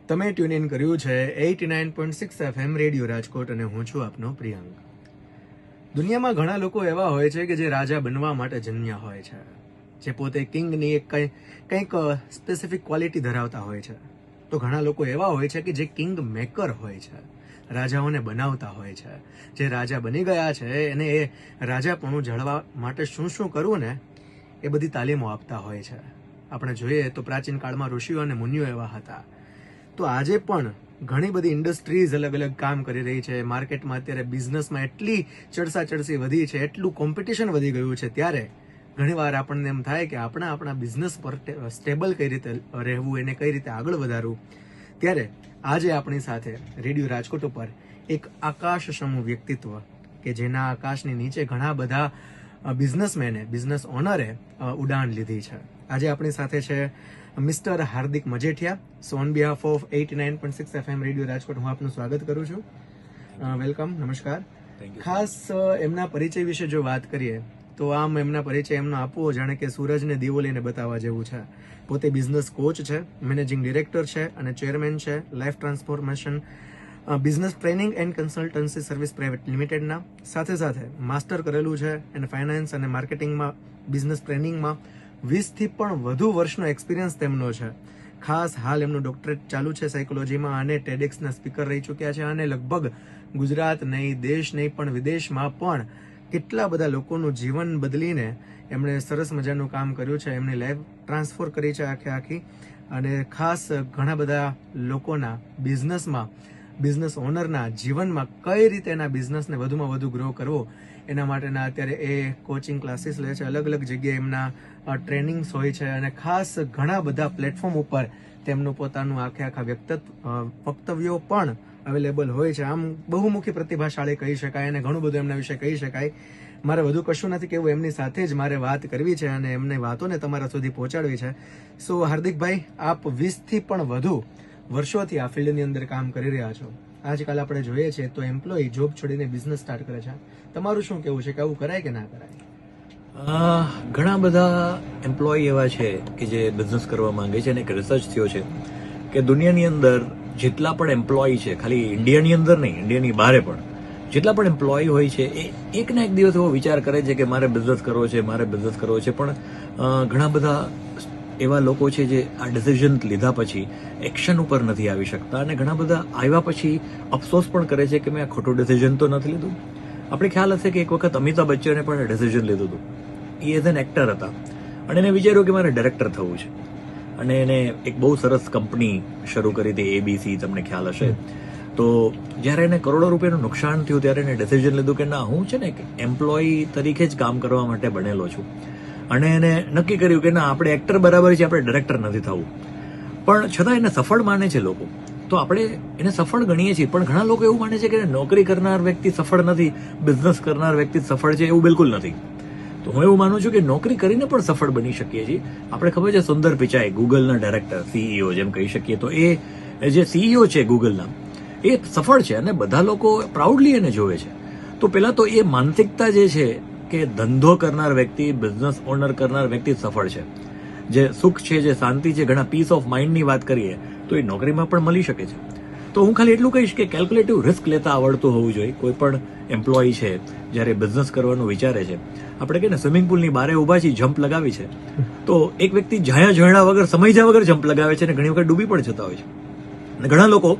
તમે tune in કર્યું છે 89.6 FM રેડિયો રાજકોટ અને હું છું આપનો પ્રિયંક. દુનિયામાં ઘણા લોકો એવા હોય છે કે જે રાજા બનવા માટે જન્મ્યા હોય છે, જે પોતે કિંગની એક કંઈક સ્પેસિફિક ક્વોલિટી ધરાવતા હોય છે. તો ઘણા લોકો એવા હોય છે કે જે કિંગ મેકર હોય છે, રાજાઓને બનાવતા હોય છે. જે રાજા બની ગયા છે એને એ રાજાપણું જાળવવા માટે શું શું કરવું ને એ બધી તાલીમો આપતા હોય છે. આપણે જોઈએ તો પ્રાચીન કાળમાં ઋષિઓ અને મુનિઓ એવા હતા. તો આજે પણ ઘણી બધી ઇન્ડસ્ટ્રીઝ અલગ અલગ કામ કરી રહી છે. માર્કેટમાં અત્યારે બિઝનેસમાં એટલી ચડસાચડસી વધી છે, એટલું કોમ્પિટિશન વધી ગયું છે, ત્યારે ઘણીવાર આપણને એમ થાય કે આપણા બિઝનેસ પર સ્ટેબલ કઈ રીતે રહેવું, એને કઈ રીતે આગળ વધારવું. ત્યારે આજે આપણી સાથે રેડિયો રાજકોટ ઉપર એક આકાશ સમૂહ વ્યક્તિત્વ કે જેના આકાશની નીચે ઘણા બધા બિઝનેસમેને, બિઝનેસ ઓનરે ઉડાન લીધી છે. આજે આપણી સાથે છે mister Hardik Majethia. So on behalf of 89.6 FM radio Rajkot હું આપનું સ્વાગત કરું છું. વેલકમ, નમસ્કાર. ખાસ એમના પરિચય વિશે જો વાત કરીએ તો આમ એમના પરિચય એમનો આપવો જાણે કે સૂરજને દીવો લઈને બતાવવા જેવું છે. પોતે બિઝનેસ કોચ છે, મેનેજિંગ ડિરેક્ટર છે અને ચેરમેન છે life transformation business training and consultancy service private લિમિટેડના. સાથે સાથે માસ્ટર કરેલું છે એન્ડ ફાઇનાન્સ અને માર્કેટિંગમાં, બિઝનેસ ટ્રેનિંગમાં 20થી પણ વધુ વર્ષનો એક્સપિરિયન્સ તેમનો છે. ખાસ હાલ એમનું ડોક્ટરેટ ચાલુ છે સાયકોલોજીમાં અને ટેડેક્સના સ્પીકર રહી ચૂક્યા છે અને લગભગ ગુજરાત નહીં, દેશ નહીં પણ વિદેશમાં પણ કેટલા બધા લોકોનું જીવન બદલીને એમણે સરસ મજાનું કામ કર્યું છે. એમની લાઈફ ટ્રાન્સફર કરી છે આખી અને ખાસ ઘણા બધા લોકોના બિઝનેસમાં, બિઝનેસ ઓનરના જીવનમાં કઈ રીતે એના બિઝનેસને વધુમાં વધુ ગ્રો કરવો એના માટેના અત્યારે એ કોચિંગ ક્લાસીસ લે છે. અલગ અલગ જગ્યાએ એમના ટ્રેનિંગ્સ હોય છે અને ખાસ ઘણા બધા પ્લેટફોર્મ ઉપર તેમનું પોતાનું આખા વક્તવ્યો પણ અવેલેબલ હોય છે. આમ બહુમુખી પ્રતિભાશાળી કહી શકાય અને ઘણું બધું એમના વિશે કહી શકાય. મારે વધુ કશું નથી કહેવું, એમની સાથે જ મારે વાત કરવી છે અને એમની વાતોને તમારા સુધી પહોંચાડવી છે. સો હાર્દિકભાઈ, આપ 20થી પણ વધુ વર્ષોથી આ ફિલ્ડની અંદર કામ કરી રહ્યા છો. આજકાલ આપણે જોઈએ છીએ તો એમ્પ્લોય જોબ છોડીને બિઝનેસ સ્ટાર્ટ કરે છે. તમારું શું કેવું છે કે આવું કરાય કે ના કરાય? ઘણા બધા એમ્પ્લોય એવા છે કે જે બિઝનેસ કરવા માંગે છે અને એક રિસર્ચ થયો છે કે દુનિયાની અંદર જેટલા પણ એમ્પ્લોય છે, ખાલી ઇન્ડિયાની અંદર નહીં, ઇન્ડિયાની બહારે પણ જેટલા પણ એમ્પ્લોય હોય છે એ એક ના એક દિવસ એવો વિચાર કરે છે કે મારે બિઝનેસ કરવો છે, મારે બિઝનેસ કરવો છે. પણ ઘણા બધા એવા લોકો છે જે આ ડિસિઝન લીધા પછી એક્શન ઉપર નથી આવી શકતા અને ઘણા બધા આવ્યા પછી અફસોસ પણ કરે છે કે મેં આ ખોટું ડિસિઝન તો નથી લીધું. આપણે ખ્યાલ હશે કે એક વખત અમિતાભ બચ્ચને પણ ડિસિઝન લીધું હતું. એ એઝ એન એક્ટર હતા અને એને વિચાર્યું કે મારે ડાયરેક્ટર થવું છે અને એને એક બહુ સરસ કંપની શરૂ કરી હતી, ABC, તમને ખ્યાલ હશે. તો જ્યારે એને કરોડો રૂપિયાનું નુકસાન થયું ત્યારે એને ડિસિઝન લીધું કે ના, હું છે ને એક એમ્પ્લોય તરીકે જ કામ કરવા માટે બનેલો છું. અને એને નક્કી કર્યું કે ના, આપણે એક્ટર બરાબર છે, આપણે ડાયરેક્ટર નથી થવું. પણ છતાં એને સફળ માને છે લોકો, તો આપણે એને સફળ ગણીએ છીએ. પણ ઘણા લોકો એવું માને છે કે નોકરી કરનાર વ્યક્તિ સફળ નથી, બિઝનેસ કરનાર વ્યક્તિ સફળ છે. એવું બિલકુલ નથી. તો હું એવું માનું છું કે નોકરી કરીને પણ સફળ બની શકીએ છીએ. આપણે ખબર છે સુંદર પિચાઈ, ગૂગલના ડાયરેક્ટર, CEO જેમ કહી શકીએ, તો એ જે CEO છે ગૂગલના, એ સફળ છે અને બધા લોકો પ્રાઉડલી એને જોવે છે. તો પેલા તો એ માનસિકતા જે છે કે ધંધો કરનાર વ્યક્તિ, બિઝનેસ ઓનર કરનાર વ્યક્તિ સફળ છે. જે સુખ છે, જે શાંતિ છે, ઘણા પીસ ઓફ માઇન્ડની વાત કરીએ તો એ નોકરીમાં પણ મળી શકે છે. તો હું ખાલી એટલું કહીશ કે કેલ્ક્યુલેટિવ રિસ્ક લેતા આવડતું હોવું જોઈએ. કોઈ પણ એમ્પ્લોય છે જ્યારે બિઝનેસ કરવાનું વિચારે છે, આપણે કહીએ ને સ્વિમિંગ પુલની બારે ઉભા છીએ, જમ્પ લગાવી છે, તો એક વ્યક્તિ જોયા વગર, સમજ્યા વગર જમ્પ લગાવે છે અને ઘણી વખત ડૂબી પણ જતા હોય છે. અને ઘણા લોકો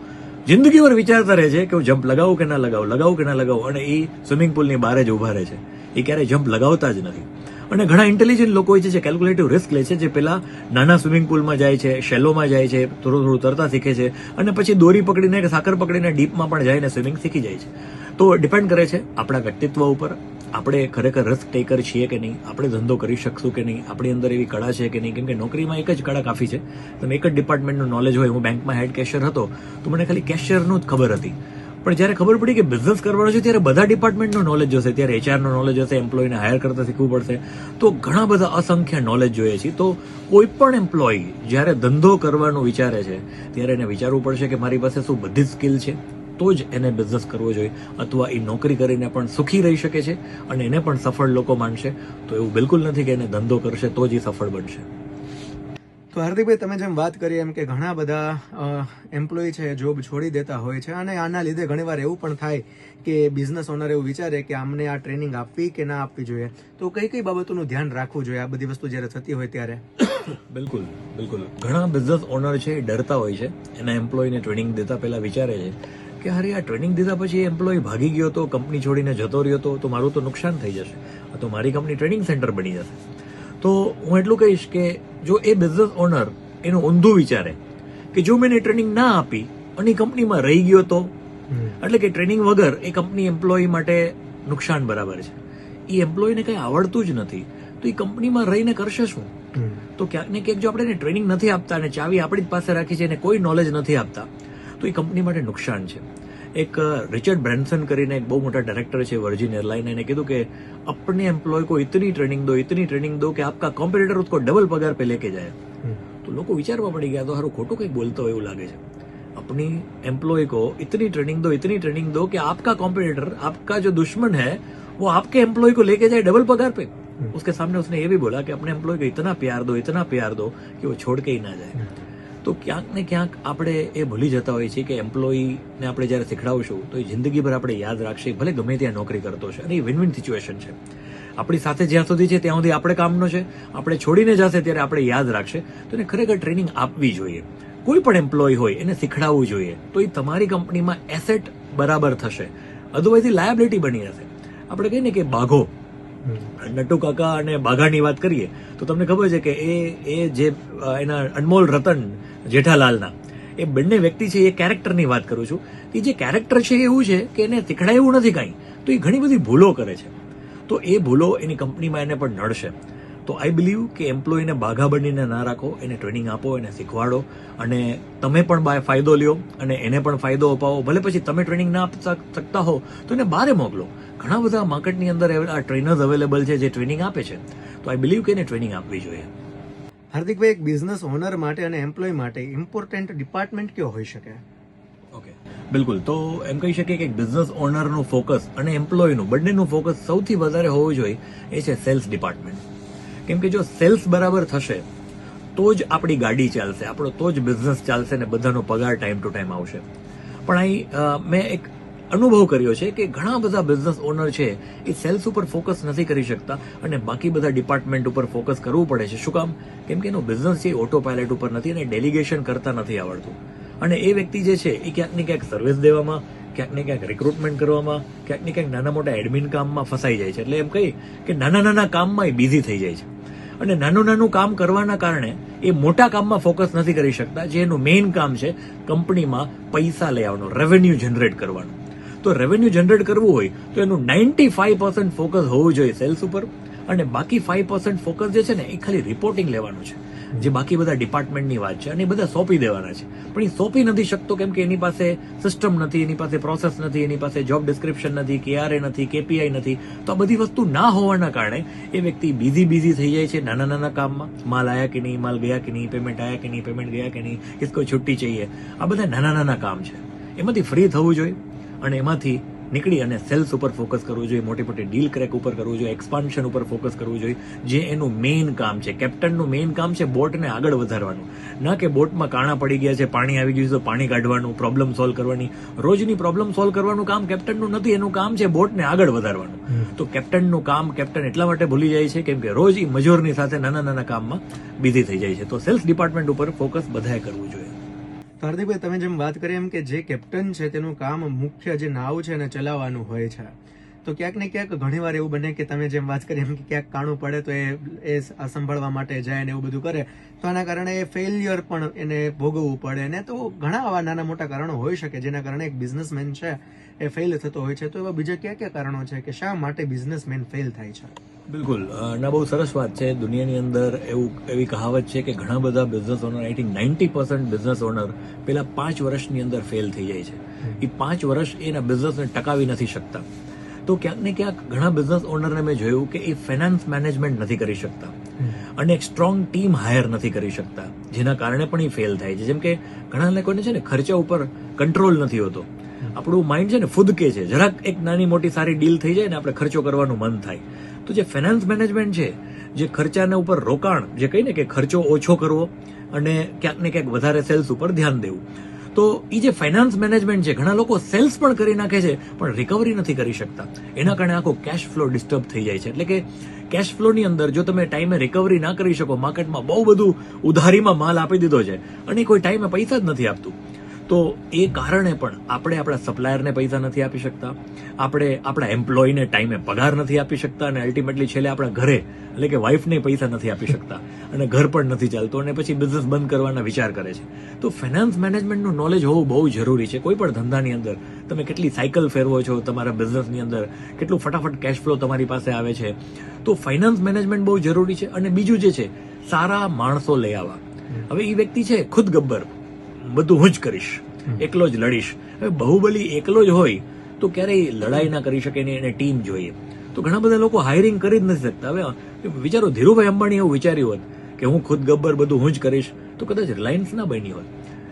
જિંદગીભર વિચારતા રહે છે કે હું જમ્પ લગાવું કે ના લગાવું કે ના લગાવું, અને એ સ્વિમિંગ પુલની બારે જ ઉભા રહે છે. એ ક્યારેય જમ્પ લગાવતા જ નથી. અને ઘણા ઇન્ટેલિજન્ટ લોકો હોય છે જે કેલ્ક્યુલેટિવ રિસ્ક લે છે, જે પેલા નાના સ્વિમિંગ પુલમાં જાય છે, શેલોમાં જાય છે, થોડું તરતા શીખે છે અને પછી દોરી પકડીને કે સાકર પકડીને ડીપમાં પણ જઈને સ્વિમિંગ શીખી જાય છે. તો ડિપેન્ડ કરે છે આપણા વ્યક્તિત્વ ઉપર, આપણે ખરેખર રિસ્ક ટેકર છીએ કે નહીં, આપણે ધંધો કરી શકશું કે નહીં, આપણી અંદર એવી કળા છે કે નહીં. કેમ કે નોકરીમાં એક જ કળા કાફી છે. તમે એક જ ડિપાર્ટમેન્ટનું નોલેજ હોય. હું બેંકમાં હેડ કેશિયર હતો તો મને ખાલી કેશિયરનું જ ખબર હતી. પણ જ્યારે ખબર પડી કે બિઝનેસ કરવાનો છે ત્યારે બધા ડિપાર્ટમેન્ટનું નોલેજ જોશે, ત્યારે HRનું નોલેજ હશે, એમ્પ્લોયને હાયર કરતા શીખવું પડશે. તો ઘણા બધા અસંખ્ય નોલેજ જોઈએ છે. તો કોઈ પણ એમ્પ્લોય જ્યારે ધંધો કરવાનું વિચારે છે ત્યારે એને વિચારવું પડશે કે મારી પાસે શું બધી જ સ્કિલ છે, તો જ એને બિઝનેસ કરવો જોઈએ. અથવા એ નોકરી કરીને પણ સુખી રહી શકે છે અને એને પણ સફળ લોકો માનશે. તો એવું બિલકુલ નથી કે એને ધંધો કરશે તો જ એ સફળ બનશે. તો હાર્દિકભાઈ, તમે જેમ વાત કરી એમ કે ઘણા બધા એમ્પ્લોય છે જોબ છોડી દેતા હોય છે, અને આના લીધે ઘણીવાર એવું પણ થાય કે બિઝનેસ ઓનર એવું વિચારે કે આમને આ ટ્રેનિંગ આપવી કે ના આપવી જોઈએ. તો કઈ કઈ બાબતોનું ધ્યાન રાખવું જોઈએ આ બધી વસ્તુ જ્યારે થતી હોય ત્યારે? બિલકુલ બિલકુલ. ઘણા બિઝનેસ ઓનર છે એ ડરતા હોય છે, એના એમ્પ્લોયને ટ્રેનિંગ દેતા પહેલા વિચારે છે કે અરે આ ટ્રેનિંગ દીધા પછી એમ્પ્લોય ભાગી ગયો તો, કંપની છોડીને જતો રહ્યો તો મારું તો નુકસાન થઈ જશે, તો મારી કંપની ટ્રેનિંગ સેન્ટર બની જશે. તો હું એટલું કહીશ કે જો એ બિઝનેસ ઓનર એનું ઊંધું વિચારે કે જો મેં ટ્રેનિંગ ના આપી અને કંપનીમાં રહી ગયો તો, એટલે કે ટ્રેનિંગ વગર એ કંપની એમ્પ્લોય માટે નુકસાન બરાબર છે. એ એમ્પ્લોયને કંઈ આવડતું જ નથી તો એ કંપનીમાં રહીને કરશે શું? તો ક્યાંક ને ક્યાંક જો આપણે એને ટ્રેનિંગ નથી આપતા અને ચાવી આપણી જ પાસે રાખી છે અને કોઈ નોલેજ નથી આપતા તો એ કંપની માટે નુકસાન છે. એક રિચર્ડ બ્રેન્સન કરીને એક બહુ મોટા ડાયરેક્ટર છે વર્જિન એરલાઇન, એને કીધું કે अपने एम्प्लॉय को इतनी ट्रेनिंग दो कि आपका कॉम्पिटिटर उसको डबल पगार पे लेके जाए. तो लोग विचारवा पड़ी गया तो हारो खोटું કંઈક બોલતો હોય એવું લાગે છે. अपनी एम्प्लॉय को इतनी ट्रेनिंग दो कि आपका कॉम्पिटिटर, आपका जो दुश्मन है वो आपके एम्प्लॉय को लेके जाए डबल पगार पे. उसके सामने उसने ये भी बोला कि अपने एम्प्लॉय को इतना प्यार दो कि वो छोड़ के ही ना जाए. તો ક્યાંક ને ક્યાંક આપણે એ ભૂલી જતા હોઈએ છીએ કે એમ્પ્લોયીને આપણે જ્યારે શીખડાવશું તો એ જિંદગીભર આપણે યાદ રાખશે, ભલે ગમે ત્યાં નોકરી કરતો છે, અને એ વિન વિન સિચ્યુએશન છે. આપણી સાથે જ્યાં સુધી છે ત્યાં સુધી આપણે કામનો છે, આપણે છોડીને જશે ત્યારે આપણે યાદ રાખશે. તો એને ખરેખર ટ્રેનિંગ આપવી જોઈએ. કોઈ પણ એમ્પ્લોય હોય એને શીખડાવવું જોઈએ, તો એ તમારી કંપનીમાં એસેટ બરાબર થશે, અધરવાઇઝ એ લાયબિલિટી બની જશે. આપણે કહીએ ને કે બાઘો, નટુ કાકા અને બાઘાની વાત કરીએ તો તમને ખબર છે કે એ જે એના અનમોલ રતન જેઠાલાલના, એ બંને વ્યક્તિ છે, એ કેરેક્ટરની વાત કરું છું. એ જે કેરેક્ટર છે એવું છે કે એને શીખડાયું નથી કાંઈ, તો એ ઘણી બધી ભૂલો કરે છે. તો એ ભૂલો એની કંપનીમાં એને પણ નડશે. તો આઈ બિલીવ કે એમ્પ્લોયને બાઘા બનીને ના રાખો, એને ટ્રેનિંગ આપો, એને શીખવાડો, અને તમે પણ ફાયદો લ્યો અને એને પણ ફાયદો અપાવો. ભલે પછી તમે ટ્રેનિંગ ના આપી શકતા હો તો એને બહાર મોકલો. ઘણા બધા માર્કેટની અંદર આ ટ્રેનર્સ અવેલેબલ છે જે ટ્રેનિંગ આપે છે. તો આઈ બિલીવ કે એને ટ્રેનિંગ આપવી જોઈએ. હાર્દિકભાઈ, એક બિઝનેસ ઓનર માટે અને એમ્પ્લોય માટે ઇમ્પોર્ટન્ટ ડિપાર્ટમેન્ટ કયો હોઈ શકે? ઓકે, બિલકુલ. તો એમ કહી શકીએ કે બિઝનેસ ઓનરનું ફોકસ અને એમ્પ્લોયનું બંનેનું ફોકસ સૌથી વધારે હોવું જોઈએ એ છે સેલ્સ ડિપાર્ટમેન્ટ. કેમ કે જો સેલ્સ બરાબર થશે તો જ આપણી ગાડી ચાલશે, આપણો તો જ બિઝનેસ ચાલશે ને બધાનો પગાર ટાઈમ ટુ ટાઈમ આવશે. પણ અહીં મેં એક અનુભવ કર્યો છે કે ઘણા બધા બિઝનેસ ઓનર છે એ સેલ્સ ઉપર ફોકસ નથી કરી શકતા અને બાકી બધા ડિપાર્ટમેન્ટ ઉપર ફોકસ કરવું પડે છે. શું કામ? કેમ કે એનો બિઝનેસ છે ઓટો પાયલટ ઉપર નથી અને ડેલિગેશન કરતા નથી આવડતું. અને એ વ્યક્તિ જે છે એ ક્યાંક ને ક્યાંક સર્વિસ દેવામાં, ક્યાંક ને ક્યાંક રિક્રુટમેન્ટ કરવામાં, ક્યાંક ને ક્યાંક નાના મોટા એડમિન કામમાં ફસાઈ જાય છે. એટલે એમ કહી કે નાના કામમાં એ બિઝી થઈ જાય છે અને નાનું કામ કરવાના કારણે એ મોટા કામમાં ફોકસ નથી કરી શકતા, જે એનું મેઇન કામ છે કંપનીમાં પૈસા લઈ આવવાનું, રેવન્યુ જનરેટ કરવાનું. તો રેવન્યુ જનરેટ કરવું હોય તો એનું 95% ફોકસ હોવું જોઈએ સેલ્સ ઉપર, અને બાકી 5% ફોકસ જે છે ને એ ખાલી રિપોર્ટિંગ લેવાનું છે, જે બાકી બધા ડિપાર્ટમેન્ટની વાત છે, અને એ બધા સોંપી દેવાના છે. પણ એ સોંપી નથી શકતો કેમ કે એની પાસે સિસ્ટમ નથી, એની પાસે પ્રોસેસ નથી, એની પાસે જોબ ડિસ્ક્રિપ્શન નથી, KRA નથી, KPI નથી. તો આ બધી વસ્તુ ના હોવાના કારણે એ વ્યક્તિ બિઝી થઈ જાય છે નાના કામમાં. માલ આયા કે નહીં, માલ ગયા કે નહીં, પેમેન્ટ આયા કે નહીં, પેમેન્ટ ગયા કે નહીં, કિસકો છુટ્ટી चाहिए, આ બધા નાના કામ છે. એમાંથી ફ્રી થવું જોઈએ અને એમાંથી નીકળી અને સેલ્સ ઉપર ફોકસ કરવું જોઈએ, મોટી ડીલ ક્રેક ઉપર કરવું જોઈએ, એક્સપાન્શન ઉપર ફોકસ કરવું જોઈએ, જે એનું મેઇન કામ છે. કેપ્ટનનું મેઇન કામ છે બોટને આગળ વધારવાનું, ના કે બોટમાં કાણા પડી ગયા છે, પાણી આવી ગયું છે તો પાણી કાઢવાનું, પ્રોબ્લેમ સોલ્વ કરવાની. રોજની પ્રોબ્લેમ સોલ્વ કરવાનું કામ કેપ્ટનનું નથી, એનું કામ છે બોટને આગળ વધારવાનું. તો કેપ્ટનનું કામ કેપ્ટન એટલા માટે ભૂલી જાય છે કેમ કે રોજ એ મજૂરની સાથે નાના કામમાં બિઝી થઈ જાય છે. તો સેલ્સ ડિપાર્ટમેન્ટ ઉપર ફોકસ બધાએ કરવું જોઈએ. હાર્દિકભાઈ, તમે જેમ વાત કરી એમ કે જે કેપ્ટન છે તેનું કામ મુખ્ય જે નાવ છે એને ચલાવવાનું હોય છે, તો ક્યાંક ને ક્યાંક ઘણીવાર એવું બને કે તમે જેમ વાત કરી એમ કે ક્યાંક કાણું પડે તો એ સંભાળવા માટે જાય ને એવું બધું કરે, તો આના કારણે એ ફેલિયર પણ એને ભોગવવું પડે ને. તો ઘણા આવા નાના મોટા કારણો હોઈ શકે જેના કારણે એક બિઝનેસમેન છે એ ફેલ થતો હોય છે. તો એવા બીજા કયા કારણો છે કે શા માટે બિઝનેસમેન ફેલ થાય છે? બિલકુલ, ના બહુ સરસ વાત છે. દુનિયાની અંદર એવી કહાવત છે કે ઘણા બધા business owner, I think 90% business owner પેલા 5 વર્ષની અંદર ફેલ થઈ જાય છે. એ 5 વર્ષ એના બિઝનેસને ટકાવી નથી શકતા. તો ક્યાંક ને ક્યાંક ઘણા બિઝનેસ ઓનરને મેં જોયું કે એ ફાઇનાન્સ મેનેજમેન્ટ નથી કરી શકતા અને એક સ્ટ્રોંગ ટીમ હાયર નથી કરી શકતા, જેના કારણે પણ એ ફેલ થાય છે. જેમ કે ઘણા લોકોને છે ને ખર્ચા ઉપર કંટ્રોલ નથી હોતો. આપણું માઇન્ડ છે ને ફૂદકે છે, જરાક એક નાની મોટી સારી ડીલ થઈ જાય ને આપણે ખર્ચો કરવાનું મન થાય. તો જે ફાઇનાન્સ મેનેજમેન્ટ છે, જે ખર્ચાના ઉપર રોકાણ, જે કહીને કે ખર્ચો ઓછો કરવો અને ક્યાંક ને ક્યાંક વધારે સેલ્સ ઉપર ધ્યાન દેવું, તો એ જે ફાઇનાન્સ મેનેજમેન્ટ છે, ઘણા લોકો સેલ્સ પણ કરી નાખે છે પણ રિકવરી નથી કરી શકતા. એના કારણે આખો કેશ ફ્લો ડિસ્ટર્બ થઈ જાય છે. એટલે કે કેશ ફ્લોની અંદર જો તમે ટાઈમે રિકવરી ના કરી શકો, માર્કેટમાં બહુ બધું ઉધારીમાં માલ આપી દીધો છે અને કોઈ ટાઈમે પૈસા જ નથી આપતું, તો એ કારણે પણ આપણે આપણા સપ્લાયરને પૈસા નથી આપી શકતા, આપણે આપણા એમ્પ્લોયને ટાઈમે પગાર નથી આપી શકતા અને અલ્ટિમેટલી છેલ્લે આપણા ઘરે એટલે કે વાઇફને પૈસા નથી આપી શકતા અને ઘર પણ નથી ચાલતું અને પછી બિઝનેસ બંધ કરવાના વિચાર કરે છે. તો ફાઇનાન્સ મેનેજમેન્ટનું નોલેજ હોવું બહુ જરૂરી છે. કોઈ પણ ધંધાની અંદર તમે કેટલી સાયકલ ફેરવો છો, તમારા બિઝનેસની અંદર કેટલું ફટાફટ કેશ ફ્લો તમારી પાસે આવે છે, તો ફાઇનાન્સ મેનેજમેન્ટ બહુ જરૂરી છે. અને બીજું જે છે, સારા માણસો લઈ આવવા. હવે એ વ્યક્તિ છે ખુદ ગબ્બર, બધું હું જ કરીશ, એકલો જ લડીશ. હવે બાહુબલી એકલો જ હોય તો ક્યારેય લડાઈ ના કરી શકે ને, એને ટીમ જોઈએ. તો ઘણા બધા લોકો હાયરિંગ કરી જ નથી શકતા. હવે વિચારો, ધીરુભાઈ અંબાણી એવું વિચાર્યું હોત કે હું ખુદ ગબ્બર, બધું હું જ કરીશ, તો કદાચ રિલાયન્સ ના બની હોત.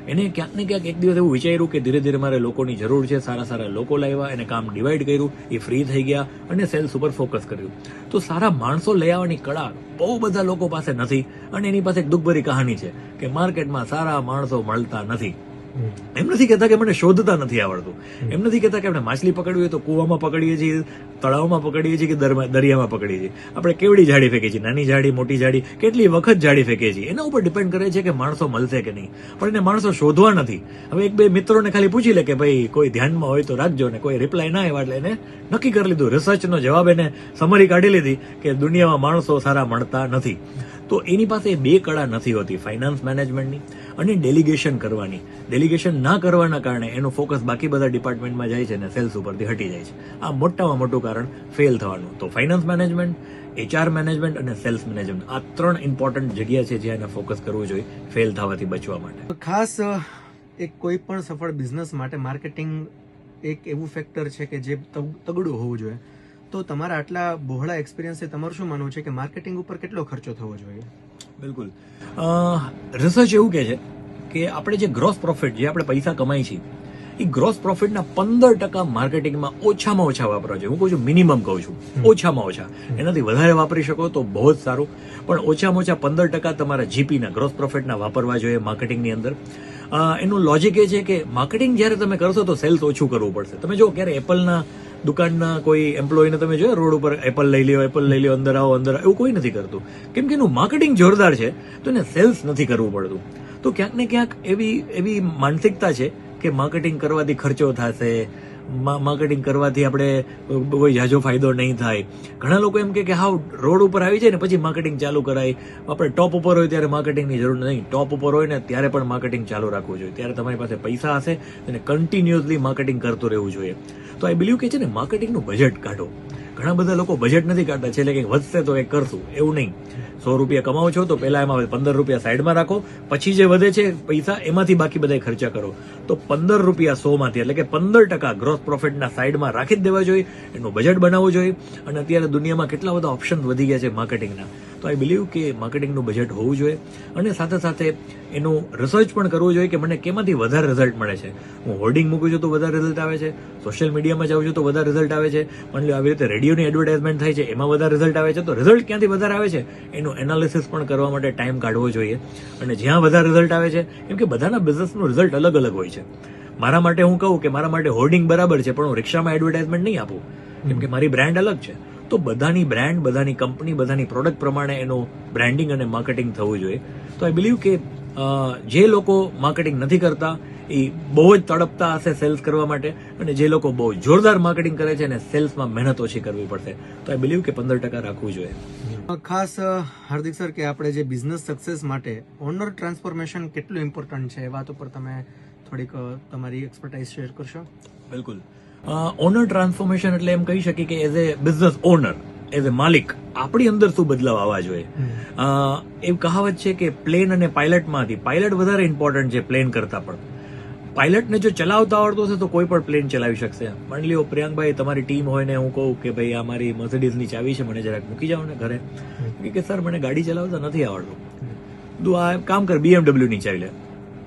એને ક્યાંક ને ક્યાંક એક દિવસ એવું વિચાર્યું કે ધીરે ધીરે મારે લોકોની જરૂર છે, સારા સારા લોકો લાવ્યા, એને કામ ડિવાઈડ કર્યું, એ ફ્રી થઈ ગયા અને સેલ્સ ઉપર ફોકસ કર્યું. તો સારા માણસો લઈ આવવાની કળા બહુ બધા લોકો પાસે નથી અને એની પાસે એક દુઃખભરી કહાની છે કે માર્કેટમાં સારા માણસો મળતા નથી. એમ નથી કહેતા કે મને શોધતા નથી આવડતું, એમ નથી કહેતા કે આપણે માછલી પકડવી હોય તો કૂવામાં પકડીએ છીએ, તળાવમાં પકડીએ છીએ કે દરિયામાં પકડીએ છીએ, આપણે કેવડી જાળી ફેંકીએ છીએ, નાની જાળી, મોટી જાળી, કેટલી વખત જાળી ફેંકીએ છીએ, એના ઉપર ડિપેન્ડ કરે છે કે માણસો મળશે કે નહીં. પણ એને માણસો શોધવા નથી. હવે એક બે મિત્રોને ખાલી પૂછી લે કે ભાઈ કોઈ ધ્યાનમાં હોય તો રાખજો, ને કોઈ રિપ્લાય ના આવ્યા એટલે એને નક્કી કરી લીધું, રિસર્ચનો જવાબ એને સમરી કાઢી લીધી કે દુનિયામાં માણસો સારા મળતા નથી. તો એની પાસે બે કળા નથી હોતી, ફાઇનાન્સ મેનેજમેન્ટની અને ડેલિગેશન કરવાની. ડેલિગેશન ના કરવાના કારણે એનું ફોકસ બાકી બધા ડિપાર્ટમેન્ટમાં જાય છે અને સેલ્સ ઉપરથી હટી જાય છે. આ મોટામાં મોટું કારણ ફેલ થવાનું. તો ફાઇનાન્સ મેનેજમેન્ટ, HR મેનેજમેન્ટ અને સેલ્સ મેનેજમેન્ટ, આ 3 ઇમ્પોર્ટન્ટ જગ્યા છે જ્યાં એને ફોકસ કરવું જોઈએ ફેલ થવાથી બચવા માટે. ખાસ એક કોઈ પણ સફળ બિઝનેસ માટે માર્કેટિંગ એક એવું ફેક્ટર છે કે જે તગડું હોવું જોઈએ. તો તમારા આટલા બહોળા એક્સપિરિયન્સથી તમારું શું માનવું છે કે માર્કેટિંગ ઉપર કેટલો ખર્ચો થવો જોઈએ? બિલકુલ, રિસર્ચ એવું કહે છે કે આપણે જે ગ્રોસ પ્રોફિટ, જે આપણે પૈસા કમાઈ છીએ, એ ગ્રોસ પ્રોફિટના 15% માર્કેટિંગમાં ઓછામાં ઓછા વાપરવા જોઈએ. હું કહું છું મિનિમમ કહું છું, ઓછામાં ઓછા. એનાથી વધારે વાપરી શકો તો બહુ જ સારું, પણ ઓછામાં ઓછા 15% તમારા જીપીના, ગ્રોસ પ્રોફિટના વાપરવા જોઈએ માર્કેટિંગની અંદર. એનું લોજિક એ છે કે માર્કેટિંગ જ્યારે તમે કરશો તો સેલ્સ ઓછું કરવું પડશે. તમે જો ક્યારે એપલના દુકાનના કોઈ એમ્પ્લોયને તમે જોયા રોડ ઉપર એપલ લઈ લ્યો, અંદર આવો, એવું કોઈ નથી કરતું, કેમ કે એનું માર્કેટિંગ જોરદાર છે તો એને સેલ્સ નથી કરવું પડતું. તો ક્યાંક ને ક્યાંક એવી માનસિકતા છે કે માર્કેટિંગ કરવાથી ખર્ચો થશે, માર્કેટિંગ કરવાથી આપણે કોઈ જાજો ફાયદો નહીં થાય. ઘણા લોકો એમ કે હાવ રોડ ઉપર આવી જાય ને પછી માર્કેટિંગ ચાલુ કરાય, આપણે ટોપ ઉપર હોય ત્યારે માર્કેટિંગની જરૂર નહીં, ટોપ ઉપર હોય ને ત્યારે પણ માર્કેટિંગ ચાલુ રાખવું જોઈએ. ત્યારે તમારી પાસે પૈસા હશે અને કન્ટિન્યુઅસલી માર્કેટિંગ કરતું રહેવું જોઈએ. તો આઈ બિલીવ કે છે ને માર્કેટિંગનું બજેટ કાઢો. ઘણા બધા લોકો બજેટ નથી કાઢતા, છેલ્લે કંઈક વધશે તો કંઈક કરશું, એવું નહીં. 100 રૂપિયા કમાવો છો તો પહેલા એમાં 15 રૂપિયા સાઈડમાં રાખો, પછી જે વધે છે પૈસા એમાંથી બાકી બધા ખર્ચા કરો. તો 15 રૂપિયા 100 માંથી એટલે કે 15% ગ્રોસ પ્રોફિટના સાઈડમાં રાખી જ દેવા જોઈએ, એનું બજેટ બનાવવું જોઈએ. અને અત્યારે દુનિયામાં કેટલા બધા ઓપ્શન વધી ગયા છે માર્કેટિંગના, તો આઈ બિલીવ કે માર્કેટિંગનું બજેટ હોવું જોઈએ. અને સાથે સાથે એનું રિસર્ચ પણ કરવું જોઈએ કે મને કેમાંથી વધારે રિઝલ્ટ મળે છે. હું હોર્ડિંગ મૂકું છું તો વધારે રિઝલ્ટ આવે છે, સોશિયલ મીડિયામાં જાઉં છું તો વધારે રિઝલ્ટ આવે છે, માની લો આવી રીતે રેડિયોની એડવર્ટાઇઝમેન્ટ થાય છે એમાં વધારે રિઝલ્ટ આવે છે. તો રિઝલ્ટ ક્યાંથી વધારે આવે છે એનું એનાલિસિસ પણ કરવા માટે ટાઈમ કાઢવો જોઈએ. અને જ્યાં વધારે રિઝલ્ટ આવે છે, કેમ કે બધાના બિઝનેસનું રિઝલ્ટ અલગ અલગ હોય છે. મારા માટે હું કહું કે મારા માટે હોર્ડિંગ બરાબર છે, પણ હું રિક્ષામાં એડવર્ટાઇઝમેન્ટ નહીં આપું, કેમ કે મારી બ્રાન્ડ અલગ છે. તો બધાની બ્રાન્ડ, બધાની કંપની, બધાની પ્રોડક્ટ પ્રમાણે એનું બ્રાન્ડિંગ અને માર્કેટિંગ થવું જોઈએ. તો આઈ બિલીવ કે જે લોકો માર્કેટિંગ નથી કરતા એ બહુ જ તડપતા હશે સેલ્સ કરવા માટે, અને જે લોકો બહુ જોરદાર માર્કેટિંગ કરે છે અને સેલ્સમાં મહેનત ઓછી કરવી પડશે. તો આઈ બિલીવ કે 15% રાખવું જોઈએ. ખાસ હાર્દિક સર, કે આપણે જે બિઝનેસ સક્સેસ માટે ઓનર ટ્રાન્સફોર્મેશન કેટલું ઇમ્પોર્ટન્ટ છે એ વાત ઉપર તમે થોડીક તમારી એક્સપર્ટાઇઝ શેર કરશો? બિલકુલ, ઓનર ટ્રાન્સફોર્મેશન એટલે એમ કહી શકીએ કે as a business owner, as a માલિક આપણી અંદર શું બદલાવ આવવા જોઈએ. એવું કહાવત છે કે પ્લેન અને પાયલટમાંથી પાયલટ વધારે ઇમ્પોર્ટન્ટ છે પ્લેન કરતા પણ. પાયલટને જો ચલાવતા આવડતું હશે તો કોઈ પણ પ્લેન ચલાવી શકશે. માની લ્યો પ્રિયાંકભાઈ તમારી ટીમ હોય ને હું કહું કે ભાઈ આ મારી મર્સિડીઝની ચાવી છે, મને જરાક મૂકી જાઓ ને ઘરે, કે સર મને ગાડી ચલાવતા નથી આવડતું, તું આ કામ કર BMW ની ચાવી લે.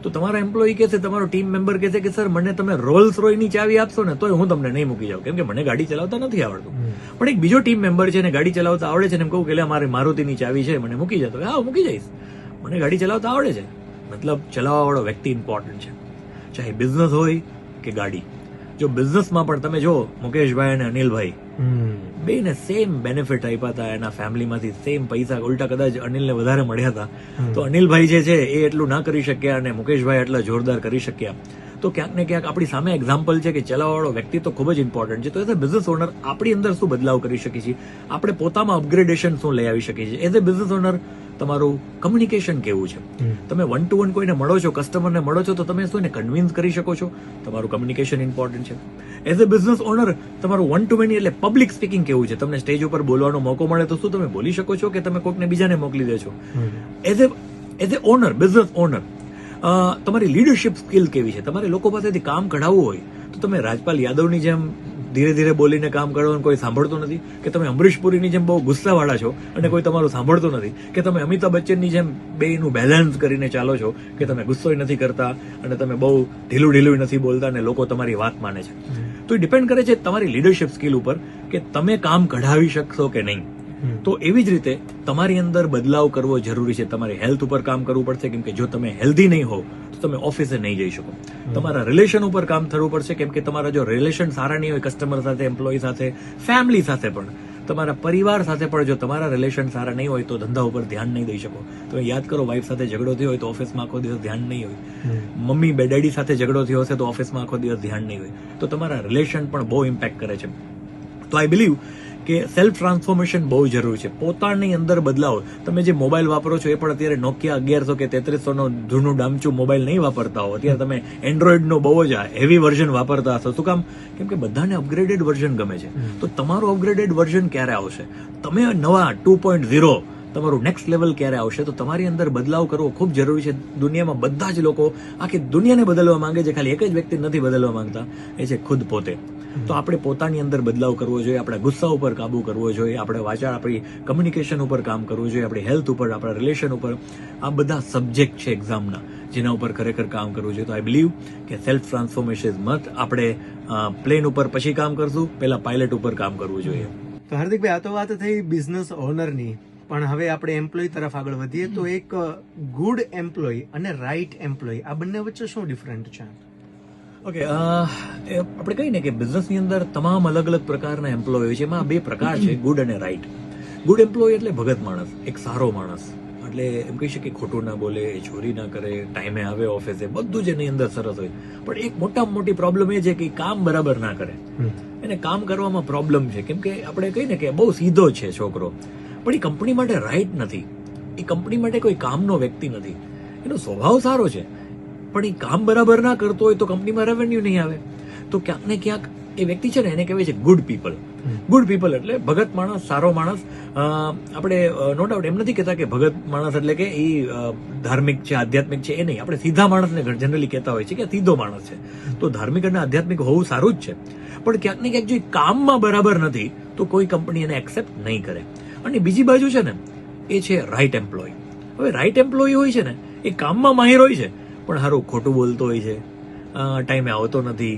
તો તો તમારા એમ્પ્લોયી કહે છે, તમારો ટીમ મેમ્બર કહે છે કે સર મને તમે રોલ્સ રોયની ચાવી આપશો ને તોય હું તમને નહીં મૂકી જાઉં, કેમ કે મને ગાડી ચલાવતા નથી આવડતું. પણ એક બીજો ટીમ મેમ્બર છે ને ગાડી ચલાવતા આવડે છે ને એમ કહું કે લે મારે મારુતિની ચાવી છે મને મૂકી જતો, હા મૂકી જઈશ, મને ગાડી ચલાવતા આવડે છે. મતલબ ચલાવવાવાળો વ્યક્તિ ઇમ્પોર્ટન્ટ છે, ચાહે બિઝનેસ હોય કે ગાડી. જો બિઝનેસમાં પણ તમે જો મુકેશભાઈ અને અનિલભાઈ બેને સેમ બેનિફિટ આપ્યા હતા, એના ફેમિલીમાંથી સેમ પૈસા, ઉલટા કદાચ અનિલને વધારે મળ્યા હતા. તો અનિલભાઈ જે છે એ એટલું ના કરી શક્યા અને મુકેશભાઈ એટલા જોરદાર કરી શક્યા. તો ક્યાંક ને ક્યાંક આપણી સામે એક્ઝામ્પલ છે કે ચલાવવાવાળો વ્યક્તિ તો ખૂબ જ ઇમ્પોર્ટન્ટ છે. તો એઝ અ બિઝનેસ ઓનર આપણી અંદર શું બદલાવ કરી શકીએ છીએ, આપણે પોતામાં અપગ્રેડેશન શું લઈ આવી શકીએ છીએ. એઝ અ બિઝનેસ ઓનર તમારું કમ્યુનિકેશન કેવું છે, તમે 1 to 1 કોઈને મળો છો, કસ્ટમરને મળો છો તો તમે શું એને કન્વિન્સ કરી શકો છો, તમારું કમ્યુનિકેશન ઇમ્પોર્ટન્ટ છે. એઝ અ બિઝનેસ ઓનર તમારું 1 to many એટલે પબ્લિક સ્પીકિંગ કેવું છે, તમને સ્ટેજ ઉપર બોલવાનો મોકો મળે તો શું તમે બોલી શકો છો કે તમે કોઈકને બીજાને મોકલી દે છો. As a owner, business owner તમારી લીડરશિપ સ્કિલ કેવી છે, તમારે લોકો પાસેથી કામ કઢાવવું હોય તો તમે રાજપાલ યાદવની જેમ ધીરે ધીરે બોલીને કામ કરવાનું કોઈ સાંભળતું નથી, કે તમે અમરીશ પુરીની જેમ બહુ ગુસ્સાવાળા છો અને કોઈ તમારું સાંભળતું નથી, કે તમે અમિતાભ બચ્ચનની જેમ બેયનું બેલેન્સ કરીને ચાલો છો, કે તમે ગુસ્સોય નથી કરતા અને તમે બહુ ઢીલું નથી બોલતા અને લોકો તમારી વાત માને છે. તો એ ડિપેન્ડ કરે છે તમારી લીડરશિપ સ્કિલ ઉપર કે તમે કામ કઢાવી શકશો કે નહીં. તો એવી જ રીતે તમારી અંદર બદલાવ કરવો જરૂરી છે. તમારી હેલ્થ ઉપર કામ કરવું પડશે, કેમ કે જો તમે હેલ્ધી નહીં હો તો તમે ઓફિસે નહીં જઈ શકો. તમારા રિલેશન ઉપર કામ થવું પડશે, કેમ કે તમારા જો રિલેશન સારા નહીં હોય કસ્ટમર સાથે, એમ્પ્લોય સાથે, ફેમિલી સાથે પણ, તમારા પરિવાર સાથે પણ જો તમારા રિલેશન સારા નહીં હોય તો ધંધા ઉપર ધ્યાન નહીં દઈ શકો. તમે યાદ કરો, વાઈફ સાથે ઝઘડો થયો હોય તો ઓફિસમાં આખો દિવસ ધ્યાન નહીં હોય, મમ્મી ડેડી સાથે ઝઘડો થયો હશે તો ઓફિસમાં આખો દિવસ ધ્યાન નહીં હોય. તો તમારા રિલેશન પણ બહુ ઇમ્પેક્ટ કરે છે. તો આઈ બિલીવ કે સેલ્ફ ટ્રાન્સફોર્મેશન બહુ જરૂરી છે. પોતાની અંદર બદલાવ. તમે જે મોબાઈલ વાપરો છો એ પણ અત્યારે નોકિયા 1100 કે 3300 જૂનું ડામચું મોબાઈલ નહીં વાપરતા હો, અત્યારે તમે એન્ડ્રોઈડનો બહુ જ હેવી વર્ઝન વાપરતા હશો. શું કામ? કેમ કે બધાને અપગ્રેડેડ વર્ઝન ગમે છે. તો તમારું અપગ્રેડેડ વર્ઝન ક્યારે આવશે, તમે નવા 2.0 તમારું નેક્સ્ટ લેવલ ક્યારે આવશે, તો તમારી અંદર બદલાવ કરવો ખૂબ જરૂરી છે. દુનિયામાં બધા જ લોકો આખી દુનિયાને બદલવા માંગે છે, ખાલી એક જ વ્યક્તિ નથી બદલવા માંગતા, એ છે ખુદ પોતે. તો આપણે પોતાની અંદર બદલાવ કરવો જોઈએ, આપણા ગુસ્સા ઉપર કાબુ કરવો જોઈએ, આપણે વાચા આપણી કમ્યુનિકેશન ઉપર કામ કરવું જોઈએ, આપણી હેલ્થ ઉપર, આપણા રિલેશન ઉપર. આ બધા સબ્જેક્ટ છે એક્ઝામના જેના ઉપર ખરેખર કામ કરવું જોઈએ. તો આઈ બિલીવ કે સેલ્ફ ટ્રાન્સફોર્મેશન મત આપણે પ્લેન ઉપર પછી કામ કરશું, પહેલા પાયલટ ઉપર કામ કરવું જોઈએ. તો હાર્દિકભાઈ, આ તો વાત થઈ બિઝનેસ ઓનરની, પણ હવે આપણે એમ્પ્લોય તરફ આગળ વધીએ તો એક ગુડ એમ્પ્લોય અને રાઈટ એમ્પ્લોય, આ બંને વચ્ચે શું ડિફરન્ટ છે? ઓકે, આપણે કહીએ ને કે બિઝનેસની અંદર તમામ અલગ અલગ પ્રકારના એમ્પ્લોય છે. એમાં 2 પ્રકાર છે, ગુડ અને રાઈટ. ગુડ એમ્પ્લોય એટલે ભગત માણસ, એક સારો માણસ, એટલે એમ કહી શકીએ ખોટું ના બોલે, ચોરી ના કરે, ટાઈમે આવે ઓફિસે, બધું જ એની અંદર સરસ હોય. પણ એક મોટામાં મોટી પ્રોબ્લેમ એ છે કે કામ બરાબર ના કરે, એને કામ કરવામાં પ્રોબ્લેમ છે. કેમ કે આપણે કહીએ ને કે બહુ સીધો છે છોકરો, પણ એ કંપની માટે રાઈટ નથી, એ કંપની માટે કોઈ કામનો વ્યક્તિ નથી. એનો સ્વભાવ સારો છે પણ એ કામ બરાબર ના કરતો હોય તો કંપનીમાં રેવન્યુ નહીં આવે. તો ક્યાંક ને ક્યાંક એ વ્યક્તિ છે ને એને કહેવાય છે ગુડ પીપલ. ગુડ પીપલ એટલે ભગત માણસ, સારો માણસ. આપણે નો ડાઉટ એમ નથી કહેતા કે ભગત માણસ એટલે કે એ ધાર્મિક છે, આધ્યાત્મિક છે, એ નહીં. આપણે સીધા માણસને જનરલી કહેતા હોય છે કે સીધો માણસ છે. તો ધાર્મિક અને આધ્યાત્મિક હોવું સારું જ છે, પણ ક્યાંક ને ક્યાંક જો કામમાં બરાબર નથી તો કોઈ કંપની એને એક્સેપ્ટ નહીં કરે. અને બીજી બાજુ છે ને એ છે રાઈટ એમ્પ્લોય. હવે રાઈટ એમ્પ્લોય હોય છે ને એ કામમાં માહિર હોય છે, પણ સારું ખોટું બોલતો હોય છે, ટાઈમે આવતો નથી,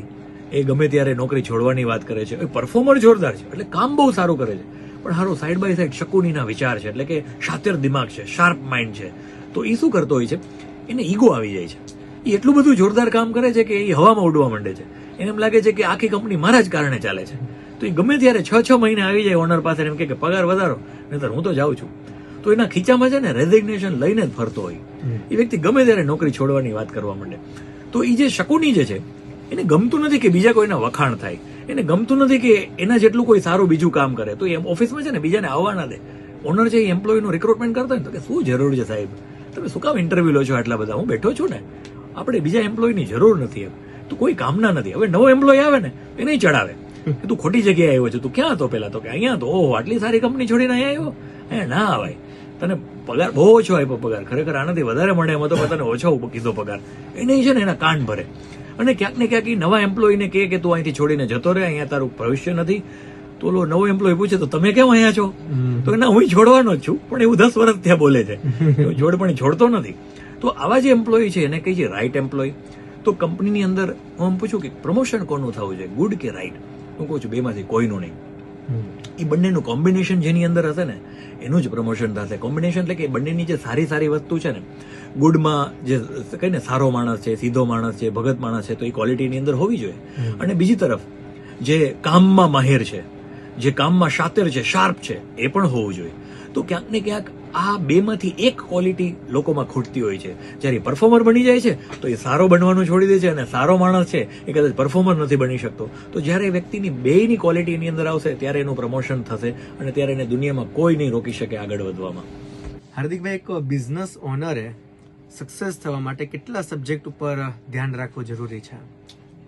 એ ગમે ત્યારે નોકરી છોડવાની વાત કરે છે. પરફોર્મર જોરદાર છે એટલે કામ બહુ સારું કરે છે, પણ સારું સાઈડ બાય સાઈડ શકુનીના વિચાર છે, એટલે કે શાતિર દિમાગ છે, શાર્પ માઇન્ડ છે. તો એ શું કરતો હોય છે, એને ઈગો આવી જાય છે. એ એટલું બધું જોરદાર કામ કરે છે કે એ હવામાં ઉડવા માંડે છે. એને એમ લાગે છે કે આખી કંપની મારા જ કારણે ચાલે છે. તો એ ગમે ત્યારે 6 મહિને આવી જાય ઓનર પાસે, એમ કે પગાર વધારો, નહીતર હું તો જાઉં છું. તો એના ખીચામાં છે ને રેઝિગ્નેશન લઈને જ ફરતો હોય. એ વ્યક્તિ ગમે ત્યારે નોકરી છોડવાની વાત કરવા માંડે. તો એ જે શકુની જે છે એને ગમતું નથી કે બીજા કોઈના વખાણ થાય, એને ગમતું નથી કે એના જેટલું કોઈ સારું બીજું કામ કરે. તો એમ ઓફિસમાં છે ને બીજાને આવવા ના દે. ઓનર છે એ એમ્પ્લોયનું રિક્રુટમેન્ટ કરતો હોય ને તો કે શું જરૂર છે સાહેબ, તમે શું કામ ઇન્ટરવ્યુ લો છો આટલા બધા, હું બેઠો છું ને, આપણે બીજા એમ્પ્લોયની જરૂર નથી. એમ તો કોઈ કામના નથી. હવે નવો એમ્પ્લોય આવે ને એને ચડાવે કે તું ખોટી જગ્યાએ આવ્યો છે, તું ક્યાં હતો પેલા, તો કે અહીંયા તો, ઓહો આટલી સારી કંપની છોડીને અહીંયા આવ્યો, અહીંયા ના આવાય, તને પગાર બહુ ઓછો આપ્યો, પગાર ખરેખર આનાથી વધારે મળે એમાં તો તને ઓછો કીધો પગાર. એને છે ને એના કાન ભરે. અને ક્યાંક ને ક્યાંક નવા એમ્પ્લોયને કહે કે તું અહીંથી છોડીને જતો રહે, અહીંયા તારું ભવિષ્ય નથી. તો ઓલો નવો એમ્પ્લોય પૂછે તો તમે કેમ અહીંયા છો, તો ના હું છોડવાનો જ છું, પણ એવું 10 વર્ષ ત્યાં બોલે છે, પણ છોડતો નથી. તો આવા જે એમ્પ્લોય છે એને કઈ છે રાઈટ એમ્પ્લોય. તો કંપનીની અંદર હું આમ પૂછું કે પ્રમોશન કોનું થવું છે, ગુડ કે રાઈટ? હું કહું છું બેમાંથી કોઈનું નહીં. એ બંનેનું કોમ્બિનેશન જેની અંદર હશે ને એનું જ પ્રમોશન થશે. કોમ્બિનેશન એટલે કે બંનેની જે સારી સારી વસ્તુ છે ને, ગુડમાં જે કઈ ને સારો માણસ છે, સીધો માણસ છે, ભગત માણસ છે, તો એ ક્વોલિટીની અંદર હોવી જોઈએ. અને બીજી તરફ જે કામમાં માહિર છે, જે કામમાં શાતિર છે, શાર્પ છે, એ પણ હોવું જોઈએ. તો ક્યાંક ને ક્યાંક આ બેમાંથી એક ક્વોલિટી લોકોમાં ખૂટતી હોય છે. જ્યારે પરફોર્મર બની જાય છે તો એ સારો બનવાનું છોડી દે છે, અને સારો માણસ છે એ કદાચ પરફોર્મર નથી બની શકતો. તો જ્યારે વ્યક્તિની બેયની ક્વોલિટી એની અંદર આવશે ત્યારે એનું પ્રમોશન થશે, અને ત્યારે એને દુનિયામાં કોઈ નહીં રોકી શકે આગળ વધવામાં. હાર્દિકભાઈ, એક બિઝનેસ ઓનરે સક્સેસ થવા માટે કેટલા સબ્જેક્ટ ઉપર ધ્યાન રાખવું જરૂરી છે?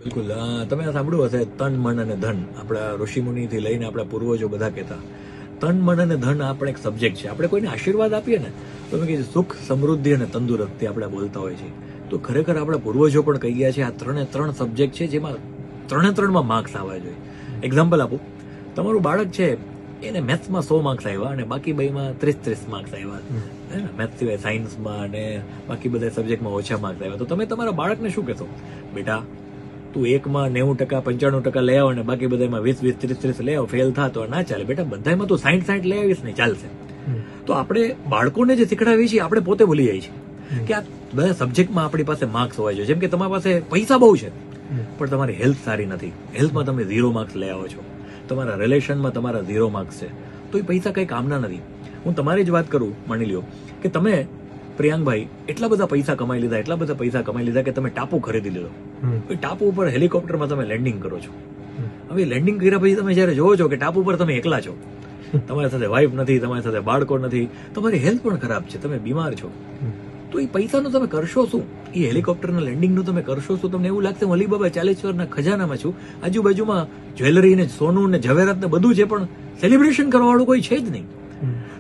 બિલકુલ. તમે આ સાંભળ્યું હશે, તન, મન અને ધન. આપણા ઋષિમુનિથી લઈને આપણા પૂર્વજો બધા કહેતા તન, મન અને ધન આપણે એક સબ્જેક્ટ છે. આપણે કોઈને આશીર્વાદ આપીએ ને તો અમે કહીએ સુખ, સમૃદ્ધિ અને તંદુરસ્તી આપણે બોલતા હોય છે. તો ખરેખર આપણા પૂર્વજો પણ કહી ગયા છે આ 3 સબ્જેક્ટ છે જેમાં 3માં માર્ક્સ આવવા જોઈએ. એક્ઝામ્પલ આપું, તમારું બાળક છે એને મેથ્સમાં 100 માર્ક્સ આવ્યા અને બાકી બેમાં 30 માર્ક્સ આવ્યા. મેથ્સ સિવાય સાયન્સમાં અને બાકી બધા સબ્જેક્ટમાં ઓછા માર્ક્સ આવ્યા. તો તમે તમારા બાળકને શું કહેશો? બેટા, તું એકમાં 90%, 95% લઈ આવ અને બાકી બધામાં 20, 30 લઈ આવ, ફેલ થા તો ના ચાલે. બેટા, બધામાં તું 60 લઈ આવીશ ને ચાલશે. તો આપણે બાળકોને જે શીખડાવીએ છીએ આપણે પોતે ભૂલી જાય છે કે આ બધા સબ્જેક્ટમાં આપણી પાસે માર્ક્સ હોવા જોઈએ. જેમ કે તમારી પાસે પૈસા બહુ છે પણ તમારી હેલ્થ સારી નથી, હેલ્થમાં તમે 0 માર્ક્સ લઈ આવો છો, તમારા રિલેશનમાં તમારા 0 માર્ક્સ છે, તો એ પૈસા કઈ કામના નથી. હું તમારી જ વાત કરું, માની લ્યો કે તમે પ્રિયાંકભાઈ એટલા બધા પૈસા કમાઈ લીધા કે તમે ટાપુ ખરીદી લીધો. એ ટાપુ ઉપર હેલિકોપ્ટરમાં તમે લેન્ડિંગ કરો છો. હવે લેન્ડિંગ કર્યા પછી તમે જયારે જોવો છો કે ટાપુ પર તમે એકલા છો, તમારી સાથે વાઇફ નથી, તમારી સાથે બાળકો નથી, તમારી હેલ્થ પણ ખરાબ છે, તમે બીમાર છો, તો એ પૈસાનું તમે કરશો શું? એ હેલિકોપ્ટરના લેન્ડિંગનું તમે કરશો શું? તમને એવું લાગશે હું અલીબાબા 40 ખજાનામાં છું, આજુબાજુમાં જ્વેલરી ને સોનું ને ઝવેરાત ને બધું છે, પણ સેલિબ્રેશન કરવાવાળું કોઈ છે જ નહીં.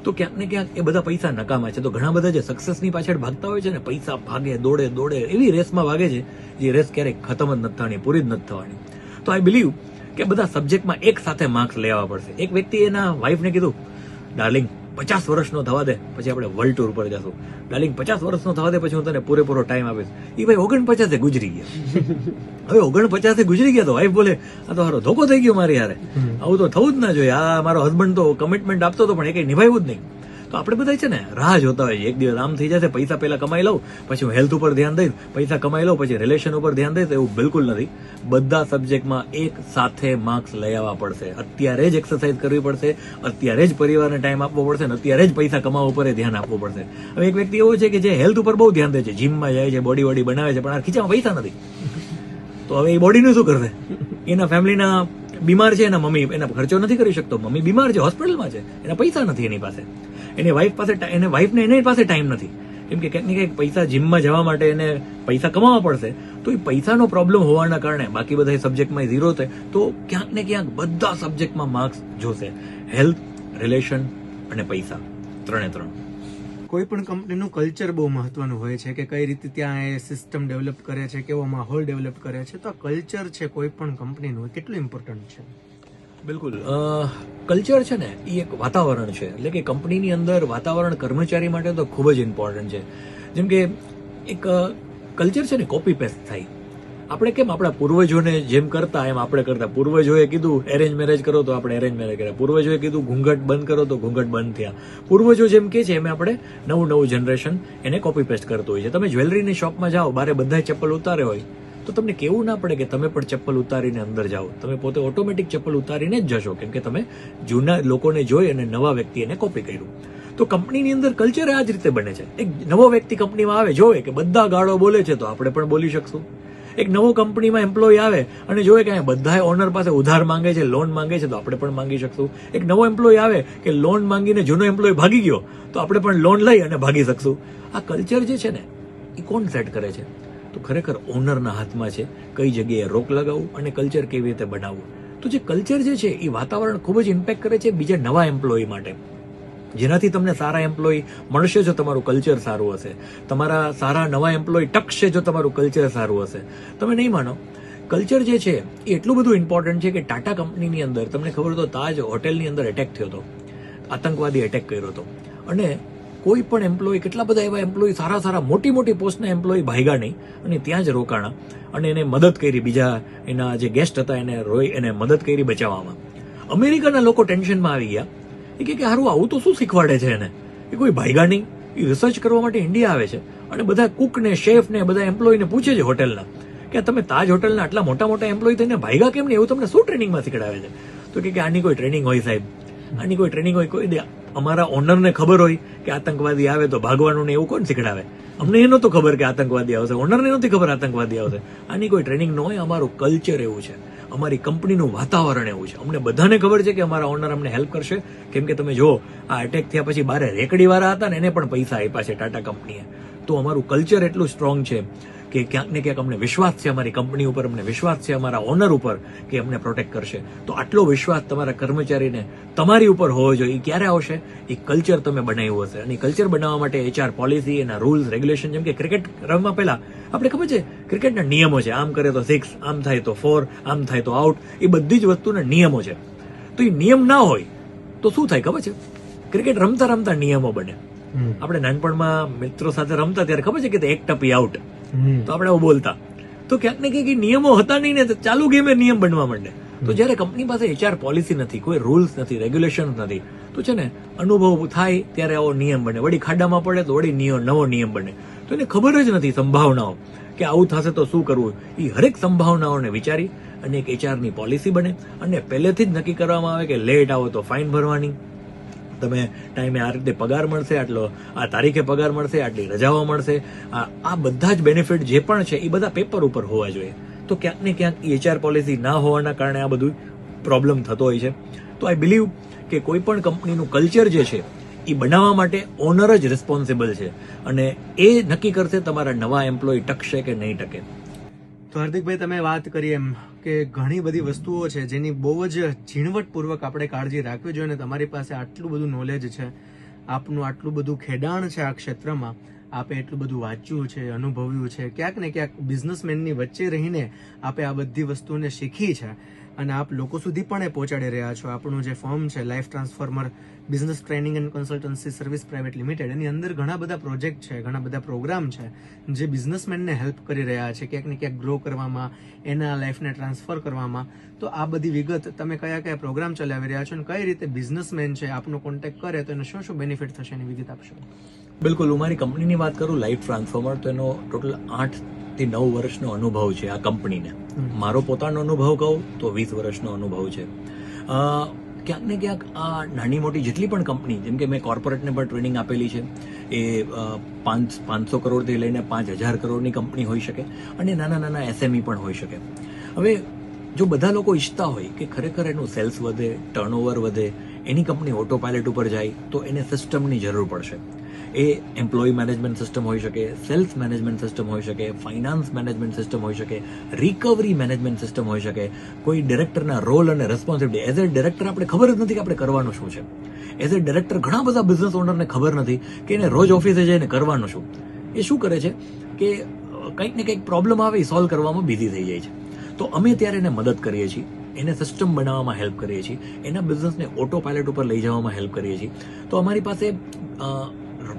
તો ક્યાંક ને ક્યાંક એ બધા પૈસા નકામા છે. તો ઘણા બધા જે સક્સેસની પાછળ ભાગતા હોય છે ને, પૈસા ભાગે, દોડે એવી રેસમાં ભાગે છે જે રેસ ક્યારેક ખતમ જ નથી થવાની, પૂરી જ નથી થવાની. તો આઈ બિલીવ કે બધા સબ્જેક્ટમાં એક સાથે માર્ક્સ લેવા પડશે. એક વ્યક્તિ એના વાઈફને કીધું, ડાર્લિંગ 50 વર્ષનો થવા દે પછી આપણે વર્લ્ડ ટૂર પર જશું. ડાર્લિંગ 50 વર્ષનો થવા દે પછી હું તને પૂરેપૂરો ટાઈમ આપીશ. એ ભાઈ 49 ગુજરી ગયા. હવે 49 ગુજરી ગયા તો વાઈફ બોલે આ તો હારો ધોકો થઈ ગયો મારી યારે, આવું તો થવું જ ના જોઈએ. આ મારો હસબન્ડ તો કમિટમેન્ટ આપતો હતો પણ એ કઈ નિભાવ્યું જ નહીં. તો આપણે બધા છે ને રાહ જોતા હોય છે, એક દિવસ આમ થઈ જશે, પૈસા પહેલા કમાઈ લઉં પછી હું હેલ્થ ઉપર ધ્યાન દઈશ, પૈસા કમાઈ લઉં પછી રિલેશન ઉપર ધ્યાન દઈશ. એવું બિલકુલ નથી. બધા સબ્જેક્ટમાં એક સાથે માર્ક્સ લઈ આવવા પડશે. અત્યારે જ એક્સરસાઇઝ કરવી પડશે, અત્યારે જ પરિવારને ટાઈમ આપવો પડશે, અને અત્યારે જ પૈસા કમાવા ઉપર ધ્યાન આપવું પડશે. હવે એક વ્યક્તિ એવો છે કે જે હેલ્થ ઉપર બહુ ધ્યાન દે છે, જીમમાં જાય છે, બોડી વોડી બનાવે છે, પણ આ ખીચામાં પૈસા નથી. તો હવે એ બોડીનું શું કરશે? એના ફેમિલીના બીમાર છે, એના મમ્મી એના ખર્ચો નથી કરી શકતો, મમ્મી બીમાર છે, હોસ્પિટલમાં છે, એના પૈસા નથી એની પાસે, એની વાઈફ પાસે એની પાસે ટાઈમ નથી. કેમ કે ક્યાંક ને ક્યાંક પૈસા જીમમાં જવા માટે એને પૈસા કમાવા પડશે. તો એ પૈસાનો પ્રોબ્લેમ હોવાના કારણે બાકી બધા સબ્જેક્ટમાં 0 થાય. તો ક્યાંક ને ક્યાંક બધા સબ્જેક્ટમાં માર્ક્સ જોશે. હેલ્થ, રિલેશન અને પૈસા, 3. કોઈ પણ કંપનીનું કલ્ચર બહુ મહત્વનું હોય છે કે કઈ રીતે ત્યાં એ સિસ્ટમ ડેવલપ કરે છે, કેવો માહોલ ડેવલપ કરે છે. તો આ કલ્ચર છે કોઈ પણ કંપનીનું, કેટલું ઇમ્પોર્ટન્ટ છે? બિલકુલ. કલ્ચર છે ને એ એક વાતાવરણ છે. એટલે કે કંપનીની અંદર વાતાવરણ કર્મચારી માટે તો ખૂબ જ ઇમ્પોર્ટન્ટ છે. જેમ કે એક કલ્ચર છે ને કોપી પેસ્ટ થાય. આપણે કેમ આપણા પૂર્વજોને જેમ કરતા એમ આપણે કરતા. પૂર્વજોએ કીધું એરેન્જ મેરેજ કરો તો આપણે એરેન્જ મેરેજ કર્યા, પૂર્વજોએ કીધું ઘૂંઘટ બંધ કરો તો ઘૂંઘટ બંધ થયા. પૂર્વજો જેમ કે છે એમ આપણે નવું જનરેશન એને કોપી પેસ્ટ કરતું હોય છે. તમે જ્વેલરીની શોપમાં જાઓ, બારે બધા ચપ્પલ ઉતારે હોય તો તમને કેવું ના પડે કે તમે પણ ચપ્પલ ઉતારીને અંદર જાઓ. તમે પોતે ઓટોમેટિક ચપ્પલ ઉતારીને જ જશો, કેમ કે તમે જૂના લોકોને જોઈ અને નવા વ્યક્તિ એને કોપી કર્યું. તો કંપનીની અંદર કલ્ચર આ જ રીતે બને છે. એક નવો વ્યક્તિ કંપનીમાં આવે, જોવે કે બધા ગાળો બોલે છે તો આપણે પણ બોલી શકશું. એક નવો કંપનીમાં એમ્પ્લોય આવે અને જોવે કે બધા ઓનર પાસે ઉધાર માંગે છે, લોન માંગે છે, તો આપણે પણ માંગી શકશું. એક નવો એમ્પ્લોય આવે કે લોન માંગીને જૂનો એમ્પ્લોય ભાગી ગયો તો આપણે પણ લોન લઈ અને ભાગી શકશું. આ કલ્ચર જે છે ને એ કોણ સેટ કરે છે? તો ખરેખર ઓનરના હાથમાં છે કઈ જગ્યાએ રોક લગાવવું અને કલ્ચર કેવી રીતે બનાવવું. તો જે કલ્ચર જે છે એ વાતાવરણ ખૂબ જ ઇમ્પેક્ટ કરે છે બીજા નવા એમ્પ્લોય માટે, જેનાથી તમને સારા એમ્પ્લોય મળશે જો તમારું કલ્ચર સારું હશે. તમારા સારા નવા એમ્પ્લોય ટકશે જો તમારું કલ્ચર સારું હશે. તમે નહીં માનો, કલ્ચર જે છે એ એટલું બધું ઇમ્પોર્ટન્ટ છે કે ટાટા કંપનીની અંદર તમને ખબર તો તાજ હોટેલની અંદર એટેક થયો હતો, આતંકવાદી એટેક કર્યો હતો, અને કોઈ પણ એમ્પ્લોય, કેટલા બધા એવા એમ્પ્લોય, સારા સારા મોટી મોટી પોસ્ટના એમ્પ્લોય ભાગ્યા નહીં અને ત્યાં જ રોકાણા અને એને મદદ કરી, બીજા એના જે ગેસ્ટ હતા એને મદદ કરી બચાવવામાં. અમેરિકાના લોકો ટેન્શનમાં આવી ગયા. એ કે હારું આવું તો શું શીખવાડે છે એને, એ કોઈ ભાગ્યા નહીં, એ રિસર્ચ કરવા માટે ઇન્ડિયા આવે છે અને બધા કુકને, શેફને, બધા એમ્પ્લોયને પૂછે છે હોટલના કે તમે તાજ હોટલના આટલા મોટા મોટા એમ્પ્લોય થઈને ભાગ્યા કેમ નહીં, એવું તમને શું ટ્રેનિંગમાં શીખડાવે છે? તો કે આની કોઈ ટ્રેનિંગ હોય સાહેબ, આની કોઈ ટ્રેનિંગ હોય? કોઈ દે. અમારા ઓનરને ખબર હોય કે આતંકવાદી આવે તો ભાગવાનું ને એવું કોણ શીખડાવે? અમને એ નહોતું ખબર કે આતંકવાદી આવશે, ઓનરને નહોતી ખબર આતંકવાદી આવશે. આની કોઈ ટ્રેનિંગ ન હોય. અમારું કલ્ચર એવું છે, અમારી કંપનીનું વાતાવરણ એવું છે. અમને બધાને ખબર છે કે અમારા ઓનર અમને હેલ્પ કરશે, કેમ કે તમે જો આ અટેક થયા પછી બારે રેકડીવાળા હતા ને એને પણ પૈસા આપ્યા છે ટાટા કંપનીએ. તો અમારું કલ્ચર એટલું સ્ટ્રોંગ છે કે ક્યાંક ને ક્યાંક અમને વિશ્વાસ છે અમારી કંપની ઉપર, અમને વિશ્વાસ છે અમારા ઓનર ઉપર કે અમને પ્રોટેક્ટ કરશે. તો આટલો વિશ્વાસ તમારા કર્મચારીને તમારી ઉપર હોવો જોઈએ. એ ક્યારે આવશે? એ કલ્ચર તમે બનાવ્યું હશે. અને કલ્ચર બનાવવા માટે HR પોલિસી, એના રૂલ્સ રેગ્યુલેશન, જેમ કે ક્રિકેટ રમવા પહેલા આપણે ખબર છે ક્રિકેટના નિયમો છે, આમ કરે તો 6, આમ થાય તો 4, આમ થાય તો આઉટ. એ બધી જ વસ્તુના નિયમો છે. તો એ નિયમ ના હોય તો શું થાય ખબર છે? ક્રિકેટ રમતા રમતા નિયમો બને. આપણે નાનપણમાં મિત્રો સાથે રમતા ત્યારે ખબર છે કે એક ટપી આઉટ, તો આપણે આવું બોલતા. તો ક્યાંક ને ક્યાંક નિયમો હતા નહીં ને, ચાલુ ગેમે નિયમ બનવા માંડે. તો જયારે કંપની પાસે HR પોલિસી નથી, કોઈ રૂલ્સ નથી, રેગ્યુલેશન નથી, તો છે ને અનુભવ થાય ત્યારે આવો નિયમ બને. વળી ખાડામાં પડે તો વળી નવો નિયમ બને. તો એને ખબર જ નથી સંભાવનાઓ કે આવું થશે તો શું કરવું. એ હરેક સંભાવનાઓને વિચારી અને એક HR ની પોલિસી બને અને પહેલેથી જ નક્કી કરવામાં આવે કે લેટ આવો તો ફાઇન ભરવાની, તમે ટાઈમે આ રીતે પગાર મળશે, આટલો આ તારીખે પગાર મળશે, આટલી રજાઓ મળશે. આ બધા જ બેનિફિટ જે પણ છે એ બધા પેપર ઉપર હોવા જોઈએ. તો ક્યાંક ને ક્યાંક HR પોલિસી ના હોવાના કારણે આ બધું પ્રોબ્લેમ થતો હોય છે. તો આઈ બિલીવ કે કોઈ પણ કંપનીનું કલ્ચર જે છે એ બનાવવા માટે ઓનર જ રિસ્પોન્સિબલ છે અને એ નક્કી કરશે તમારા નવા એમ્પ્લોય ટકશે કે નહીં ટકે. તો હાર્દિકભાઈ, તમે વાત કરી એમ કે ઘણી બધી વસ્તુઓ છે જેની બહુ જ ઝીણવટપૂર્વક આપણે કાળજી રાખવી જોઈએ. અને તમારી પાસે આટલું બધું નોલેજ છે, આપનું આટલું બધું ખેડાણ છે આ ક્ષેત્રમાં, આપે એટલું બધું વાંચ્યું છે, અનુભવ્યું છે, ક્યાંક ને ક્યાંક બિઝનેસમેનની વચ્ચે રહીને આપે આ બધી વસ્તુને શીખી છે અને આપ લોકો સુધી પણ એ પહોંચાડી રહ્યા છો. આપણું જે ફર્મ છે life transformer business training and consultancy service private limited, એની અંદર ઘણા બધા પ્રોજેક્ટ છે, ઘણા બધા પ્રોગ્રામ છે જે બિઝનેસમેનને હેલ્પ કરી રહ્યા છે ક્યાંક ને ક્યાંક ગ્રો કરવામાં, એના લાઈફને ટ્રાન્સફર કરવામાં. તો આ બધી વિગત તમે કયા કયા પ્રોગ્રામ ચલાવી રહ્યા છો અને કઈ રીતે બિઝનેસમેન છે આપનો કોન્ટેક્ટ કરે તો એને શું શું બેનિફિટ થશે એની વિગત આપશો? બિલકુલ. હું મારી કંપનીની વાત કરું, લાઈફ ટ્રાન્સફોર્મર, તો એનો ટોટલ 8 થી 9 વર્ષનો અનુભવ છે આ કંપનીને. મારો પોતાનો અનુભવ કહું તો 20 વર્ષનો અનુભવ છે. ક્યાંક ને ક્યાંક આ નાની મોટી જેટલી પણ કંપની, જેમ કે મેં કોર્પોરેટને પણ ટ્રેનિંગ આપેલી છે, એ 500 કરોડથી લઈને 5000 કરોડની કંપની હોઈ શકે અને નાના નાના SME પણ હોઈ શકે. હવે જો બધા લોકો ઈચ્છતા હોય કે ખરેખર એનું સેલ્સ વધે, ટર્નઓવર વધે, એની કંપની ઓટો પાયલટ ઉપર જાય, તો એને સિસ્ટમની જરૂર પડશે. એ એમ્પ્લોય મેનેજમેન્ટ સિસ્ટમ હોઈ શકે, સેલ્સ મેનેજમેન્ટ સિસ્ટમ હોઈ શકે, ફાઇનાન્સ મેનેજમેન્ટ સિસ્ટમ હોઈ શકે, રિકવરી મેનેજમેન્ટ સિસ્ટમ હોઈ શકે. કોઈ ડિરેક્ટરના રોલ અને રેસ્પોન્સિબિલિટી, એઝ એ ડિરેક્ટર આપણે ખબર જ નથી કે આપણે કરવાનું શું છે. એઝ એ ડિરેક્ટર ઘણા બધા બિઝનેસ ઓનરને ખબર નથી કે એને રોજ ઓફિસે જઈને કરવાનું શું. એ શું કરે છે કે કંઈક ને કંઈક પ્રોબ્લેમ આવે એ સોલ્વ કરવામાં બિઝી થઈ જાય છે. તો અમે ત્યારે એને મદદ કરીએ છીએ, એને સિસ્ટમ બનાવવામાં હેલ્પ કરીએ છીએ, એના બિઝનેસને ઓટો પાયલટ ઉપર લઈ જવામાં હેલ્પ કરીએ છીએ. તો અમારી પાસે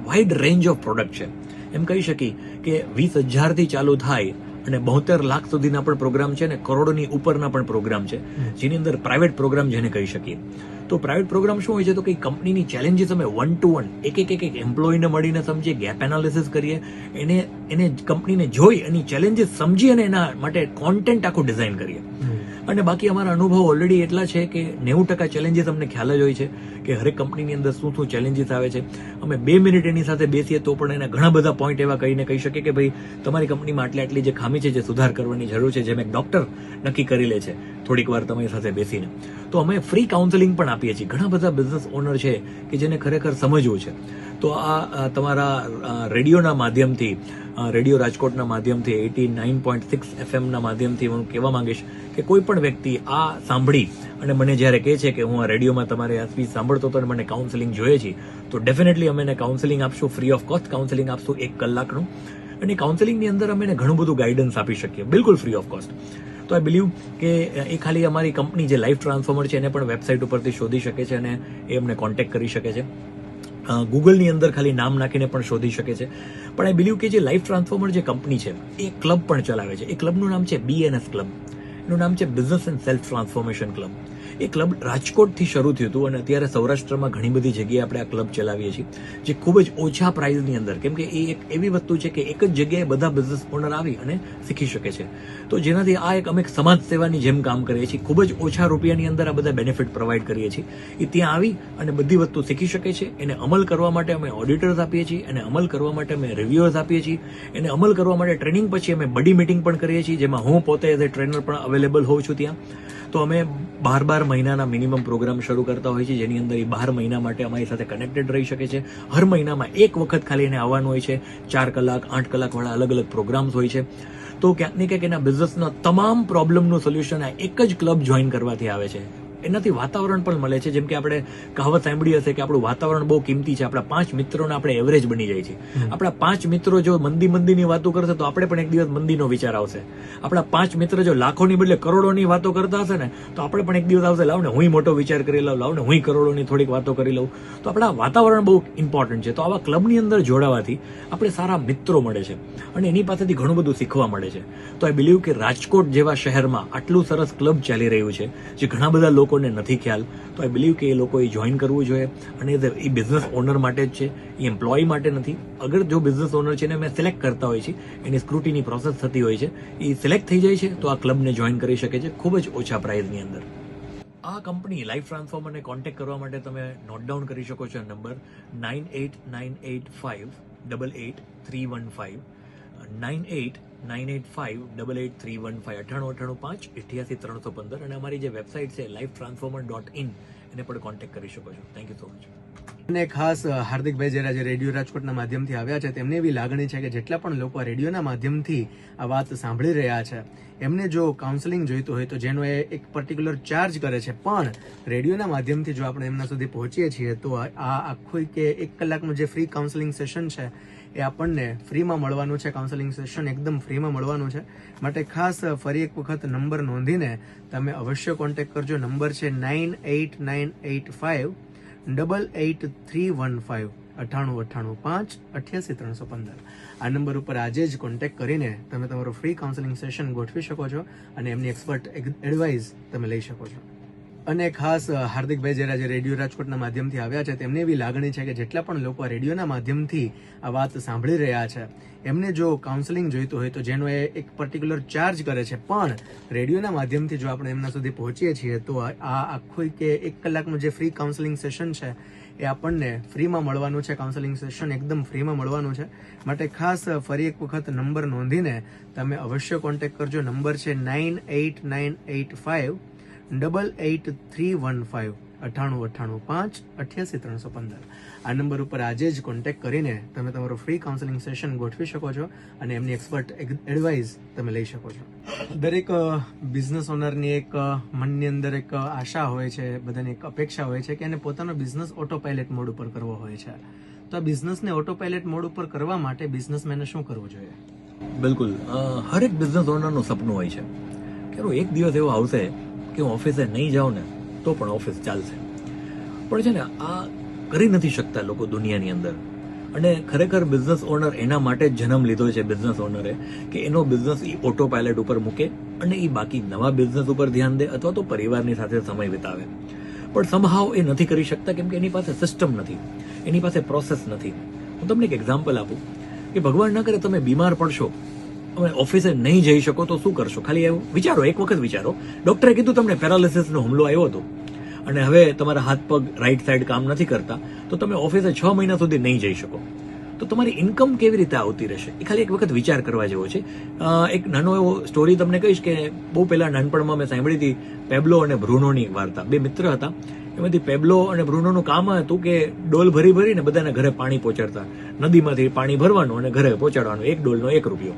વાઇડ રેન્જ ઓફ પ્રોડક્ટ છે. એમ કહી શકીએ કે 20,000 થી ચાલુ થાય અને 72 લાખ સુધીના પણ પ્રોગ્રામ છે અને કરોડોની ઉપરના પણ પ્રોગ્રામ છે, જેની અંદર પ્રાઇવેટ પ્રોગ્રામ જેને કહી શકીએ. તો પ્રાઇવેટ પ્રોગ્રામ શું હોય છે? તો કે કંપનીની ચેલેન્જીસ અમે 1 to 1 એક એમ્પ્લોયને મળીને સમજીએ, ગેપ એનાલિસિસ કરીએ, એને કંપનીને જોઈ એની ચેલેન્જીસ સમજી અને એના માટે કોન્ટેન્ટ આખું ડિઝાઇન કરીએ. અને બાકી અમારા અનુભવ ઓલરેડી એટલા છે કે 90% ચેલેન્જીસ અમને ખ્યાલ જ હોય છે કે હરેક કંપનીની અંદર શું શું ચેલેન્જીસ આવે છે. અમે 2 મિનિટ એની સાથે બેસીએ તો પણ એને ઘણા બધા પોઈન્ટ એવા કહીને કહી શકીએ કે ભાઈ તમારી કંપનીમાં આટલી જે ખામી છે, જે સુધાર કરવાની જરૂર છે, જેમ એક ડોક્ટર નક્કી કરી લે છે થોડીક વાર તમારી સાથે બેસીને. તો અમે ફ્રી કાઉન્સેલિંગ પણ આપીએ છીએ. ઘણા બધા બિઝનેસ ઓનર છે કે જેને ખરેખર સમજવું છે. તો આ તમારા રેડિયોના માધ્યમથી, રેડિયો રાજકોટના માધ્યમથી, 89.6 FM ના માધ્યમથી હું કહેવા માંગીશ કે કોઈ પણ વ્યક્તિ આ સાંભળી અને મને જ્યારે કહે છે કે હું આ રેડિયોમાં તમારે આ સ્પીચ સાંભળતો હતો અને મને કાઉન્સેલિંગ જોઈએ છે, તો ડેફિનેટલી અમે એને કાઉન્સેલિંગ આપશું, ફ્રી ઓફ કોસ્ટ કાઉન્સેલિંગ આપશું 1 કલાકનું. અને કાઉન્સેલિંગની અંદર અમે એને ઘણું બધું ગાઈડન્સ આપી શકીએ, બિલકુલ ફ્રી ઓફ કોસ્ટ. તો આઈ બિલીવ કે એ ખાલી અમારી કંપની જે લાઈફ ટ્રાન્સફોર્મર છે એને પણ વેબસાઇટ ઉપરથી શોધી શકે છે અને એ અમને કોન્ટેક્ટ કરી શકે છે. ગૂગલની અંદર ખાલી નામ નાખીને પણ શોધી શકે છે. પણ આઈ બિલીવ કે જે લાઈફ ટ્રાન્સફોર્મર જે કંપની છે એ ક્લબ પણ ચલાવે છે. એ ક્લબનું નામ છે BNS ક્લબ. એનું નામ છે business and self transformation club. A club રાજકોટથી શરૂ થયું હતું અને અત્યારે સૌરાષ્ટ્રમાં ઘણી બધી જગ્યાએ આપણે આ ક્લબ ચલાવીએ છીએ, જે ખૂબ જ ઓછા પ્રાઇઝની અંદર, કેમ કે એ એક એવી વસ્તુ છે કે એક જ જગ્યાએ બધા બિઝનેસ ઓનર આવી અને શીખી શકે છે. તો જેનાથી આ એક અમે સમાજ સેવાની જેમ કામ કરીએ છીએ. ખૂબ જ ઓછા રૂપિયાની અંદર આ બધા બેનિફિટ પ્રોવાઈડ કરીએ છીએ. એ ત્યાં આવી અને બધી વસ્તુ શીખી શકે છે. એને અમલ કરવા માટે અમે ઓડિટર્સ આપીએ છીએ, એને અમલ કરવા માટે અમે રિવ્યુઅર્સ આપીએ છીએ, એને અમલ કરવા માટે ટ્રેનિંગ પછી અમે બડી મીટિંગ પણ કરીએ છીએ, જેમાં હું પોતે એઝ એ ટ્રેનર પણ અવેલેબલ હોઉં છું ત્યાં. તો અમે 12 મહિનાના મિનિમમ પ્રોગ્રામ શરૂ કરતા હોઈએ છીએ, જેની અંદર એ 12 મહિના માટે અમારી સાથે કનેક્ટેડ રહી શકે છે. હર મહિનામાં એક વખત ખાલી એને આવવાનું હોય છે. 4 કલાક 8 કલાક વાળા અલગ અલગ પ્રોગ્રામ્સ હોય છે. તો ક્યાંક ને ક્યાંક એના બિઝનેસના તમામ પ્રોબ્લેમનું સોલ્યુશન આ એક જ ક્લબ જોઈન કરવાથી આવે છે. એનાથી વાતાવરણ પણ મળે છે. જેમ કે આપણે કહાવત સાંભળી હશે કે આપણું વાતાવરણ બહુ કિંમતી છે. આપણા 5 મિત્રોને આપણે એવરેજ બની જાય છે. આપણા 5 મિત્રો જો મંદીની વાતો કરશે તો આપણે પણ એક દિવસ મંદીનો વિચાર આવશે. આપણા 5 મિત્ર જો લાખોની બદલે કરોડોની વાતો કરતા હશે ને તો આપણે પણ એક દિવસ આવશે, લાવ ને હું મોટો વિચાર કરી લઉં, લાવ ને હું કરોડોની થોડીક વાતો કરી લઉં. તો આપણા વાતાવરણ બહુ ઇમ્પોર્ટન્ટ છે. તો આવા ક્લબની અંદર જોડાવાથી આપણે સારા મિત્રો મળે છે અને એની પાસેથી ઘણું બધું શીખવા મળે છે. તો આઈ બિલીવ કે રાજકોટ જેવા શહેરમાં આટલું સરસ ક્લબ ચાલી રહ્યું છે, જે ઘણા બધા લોકોને નથી ખ્યાલ. તો આઈ બિલીવ કે એ લોકોએ જોઈન કરવું જોઈએ. અને એ બિઝનેસ ઓનર માટે જ છે, એ એમ્પ્લોય માટે નથી. અગર જો બિઝનેસ ઓનર છે ને અમે સિલેક્ટ કરતા હોય છે, એની સ્ક્રુટીની પ્રોસેસ થતી હોય છે, એ સિલેક્ટ થઈ જાય છે તો આ ક્લબને જોઈન કરી શકે છે ખૂબ જ ઓછા પ્રાઇઝની અંદર. આ કંપની લાઈફ ટ્રાન્સફોર્મરને કોન્ટેક્ટ કરવા માટે તમે નોટ ડાઉન કરી શકો છો નંબર 9898588315 9898588315 અને અમારી જે વેબસાઇટ છે lifetransformer.in એને પણ કોન્ટેક્ટ કરી શકો છો. Thank you so much. અને ખાસ હાર્દિકભાઈ જે આજે રેડિયો રાજકોટના માધ્યમથી આવ્યા છે, તેમને એવી લાગણી છે કે જેટલા પણ લોકો આ રેડિયોના માધ્યમથી આ વાત સાંભળી રહ્યા છે, એમને જો કાઉન્સેલિંગ જોઈતું હોય તો જેનો એ એક પર્ટિક્યુલર ચાર્જ કરે છે, પણ રેડિયોના માધ્યમથી જો આપણે એમના સુધી પહોંચીએ છીએ તો આ આખું કે 1 કલાકનું જે ફ્રી કાઉન્સેલિંગ સેશન છે એ આપણને ફ્રીમાં મળવાનું છે. કાઉન્સેલિંગ સેશન એકદમ ફ્રીમાં મળવાનું છે. માટે ખાસ ફરી એક વખત નંબર નોંધીને તમે અવશ્ય કોન્ટેક્ટ કરજો. નંબર છે 9898588315 9898588315. આ નંબર ઉપર આજે જ કોન્ટેક્ટ કરીને તમે તમારો ફ્રી કાઉન્સેલિંગ સેશન ગોઠવી શકો છો અને એમની એક્સપર્ટ એડવાઇસ તમે લઈ શકો છો. અને ખાસ હાર્દિકભાઈ જે આજે રેડિયો રાજકોટના માધ્યમથી આવ્યા છે, તેમને એવી લાગણી છે કે જેટલા પણ લોકો આ રેડિયોના માધ્યમથી આ વાત સાંભળી રહ્યા છે, એમને જો કાઉન્સેલિંગ જોઈતું હોય તો જેનો એ એક પર્ટિક્યુલર ચાર્જ કરે છે, પણ રેડિયોના માધ્યમથી જો આપણે એમના સુધી પહોંચીએ છીએ તો આ આખું કે 1 કલાકનું જે ફ્રી કાઉન્સેલિંગ સેશન છે એ આપણને ફ્રીમાં મળવાનું છે. કાઉન્સેલિંગ સેશન એકદમ ફ્રીમાં મળવાનું છે. માટે ખાસ ફરી એક વખત નંબર નોંધીને તમે અવશ્ય કોન્ટેક્ટ કરજો. નંબર છે 9898588315 9898588315. આ નંબર ઉપર આજે જ કોન્ટેક્ટ કરીને તમે તમારો ફ્રી કાઉન્સેલિંગ સેશન ગોઠવી શકો છો અને એમની એક્સપર્ટ એડવાઇસ તમે લઈ શકો છો. દરેક બિઝનેસ ઓનરની એક મનની અંદર એક આશા હોય છે, બધાની એક અપેક્ષા હોય છે કે એને પોતાનો બિઝનેસ ઓટો પાયલટ મોડ ઉપર કરવો હોય છે. તો આ બિઝનેસને ઓટો પાયલટ મોડ ઉપર કરવા માટે બિઝનેસમેને શું કરવું જોઈએ? બિલકુલ, હરેક બિઝનેસ ઓનરનું સપનું હોય છે કે એક દિવસ એવો આવશે કે હું ઓફિસે નહીં જાઉં ને તો પણ ઓફિસ ચાલશે. પણ છે ને આ કરી નથી શકતા લોકો દુનિયાની અંદર. અને ખરેખર બિઝનેસ ઓનર એના માટે જ જન્મ લીધો છે બિઝનેસ ઓનરે, કે એનો બિઝનેસ એ ઓટો પાયલટ ઉપર મૂકે અને એ બાકી નવા બિઝનેસ ઉપર ધ્યાન દે અથવા તો પરિવારની સાથે સમય વિતાવે. પણ સમહાવ એ નથી કરી શકતા કેમ કે એની પાસે સિસ્ટમ નથી, એની પાસે પ્રોસેસ નથી. હું તમને એક એક્ઝામ્પલ આપું કે ભગવાન ના કરે તમે બીમાર પડશો, તમે ઓફિસે નહીં જઈ શકો તો શું કરશો? ખાલી એવું વિચારો, એક વખત વિચારો. ડોક્ટરે કીધું તમને પેરાલિસિસનો હુમલો આવ્યો હતો અને હવે તમારા હાથ પગ રાઈટ સાઈડ કામ નથી કરતા, તો તમે ઓફિસે 6 મહિના સુધી નહીં જઈ શકો. તો તમારી ઇન્કમ કેવી રીતે આવતી રહેશે? એ ખાલી એક વખત વિચાર કરવા જેવો છે. એક નાનો એવો સ્ટોરી તમને કહીશ કે બહુ પહેલા નાનપણમાં મેં સાંભળી હતી, પેબ્લો અને બ્રુનોની વાર્તા. 2 મિત્ર હતા, એમાંથી પેબ્લો અને બ્રુનોનું કામ હતું કે ડોલ ભરી ભરીને બધાને ઘરે પાણી પહોંચાડતા. નદીમાંથી પાણી ભરવાનું અને ઘરે પહોંચાડવાનું, 1 ડોલનો 1 રૂપિયો.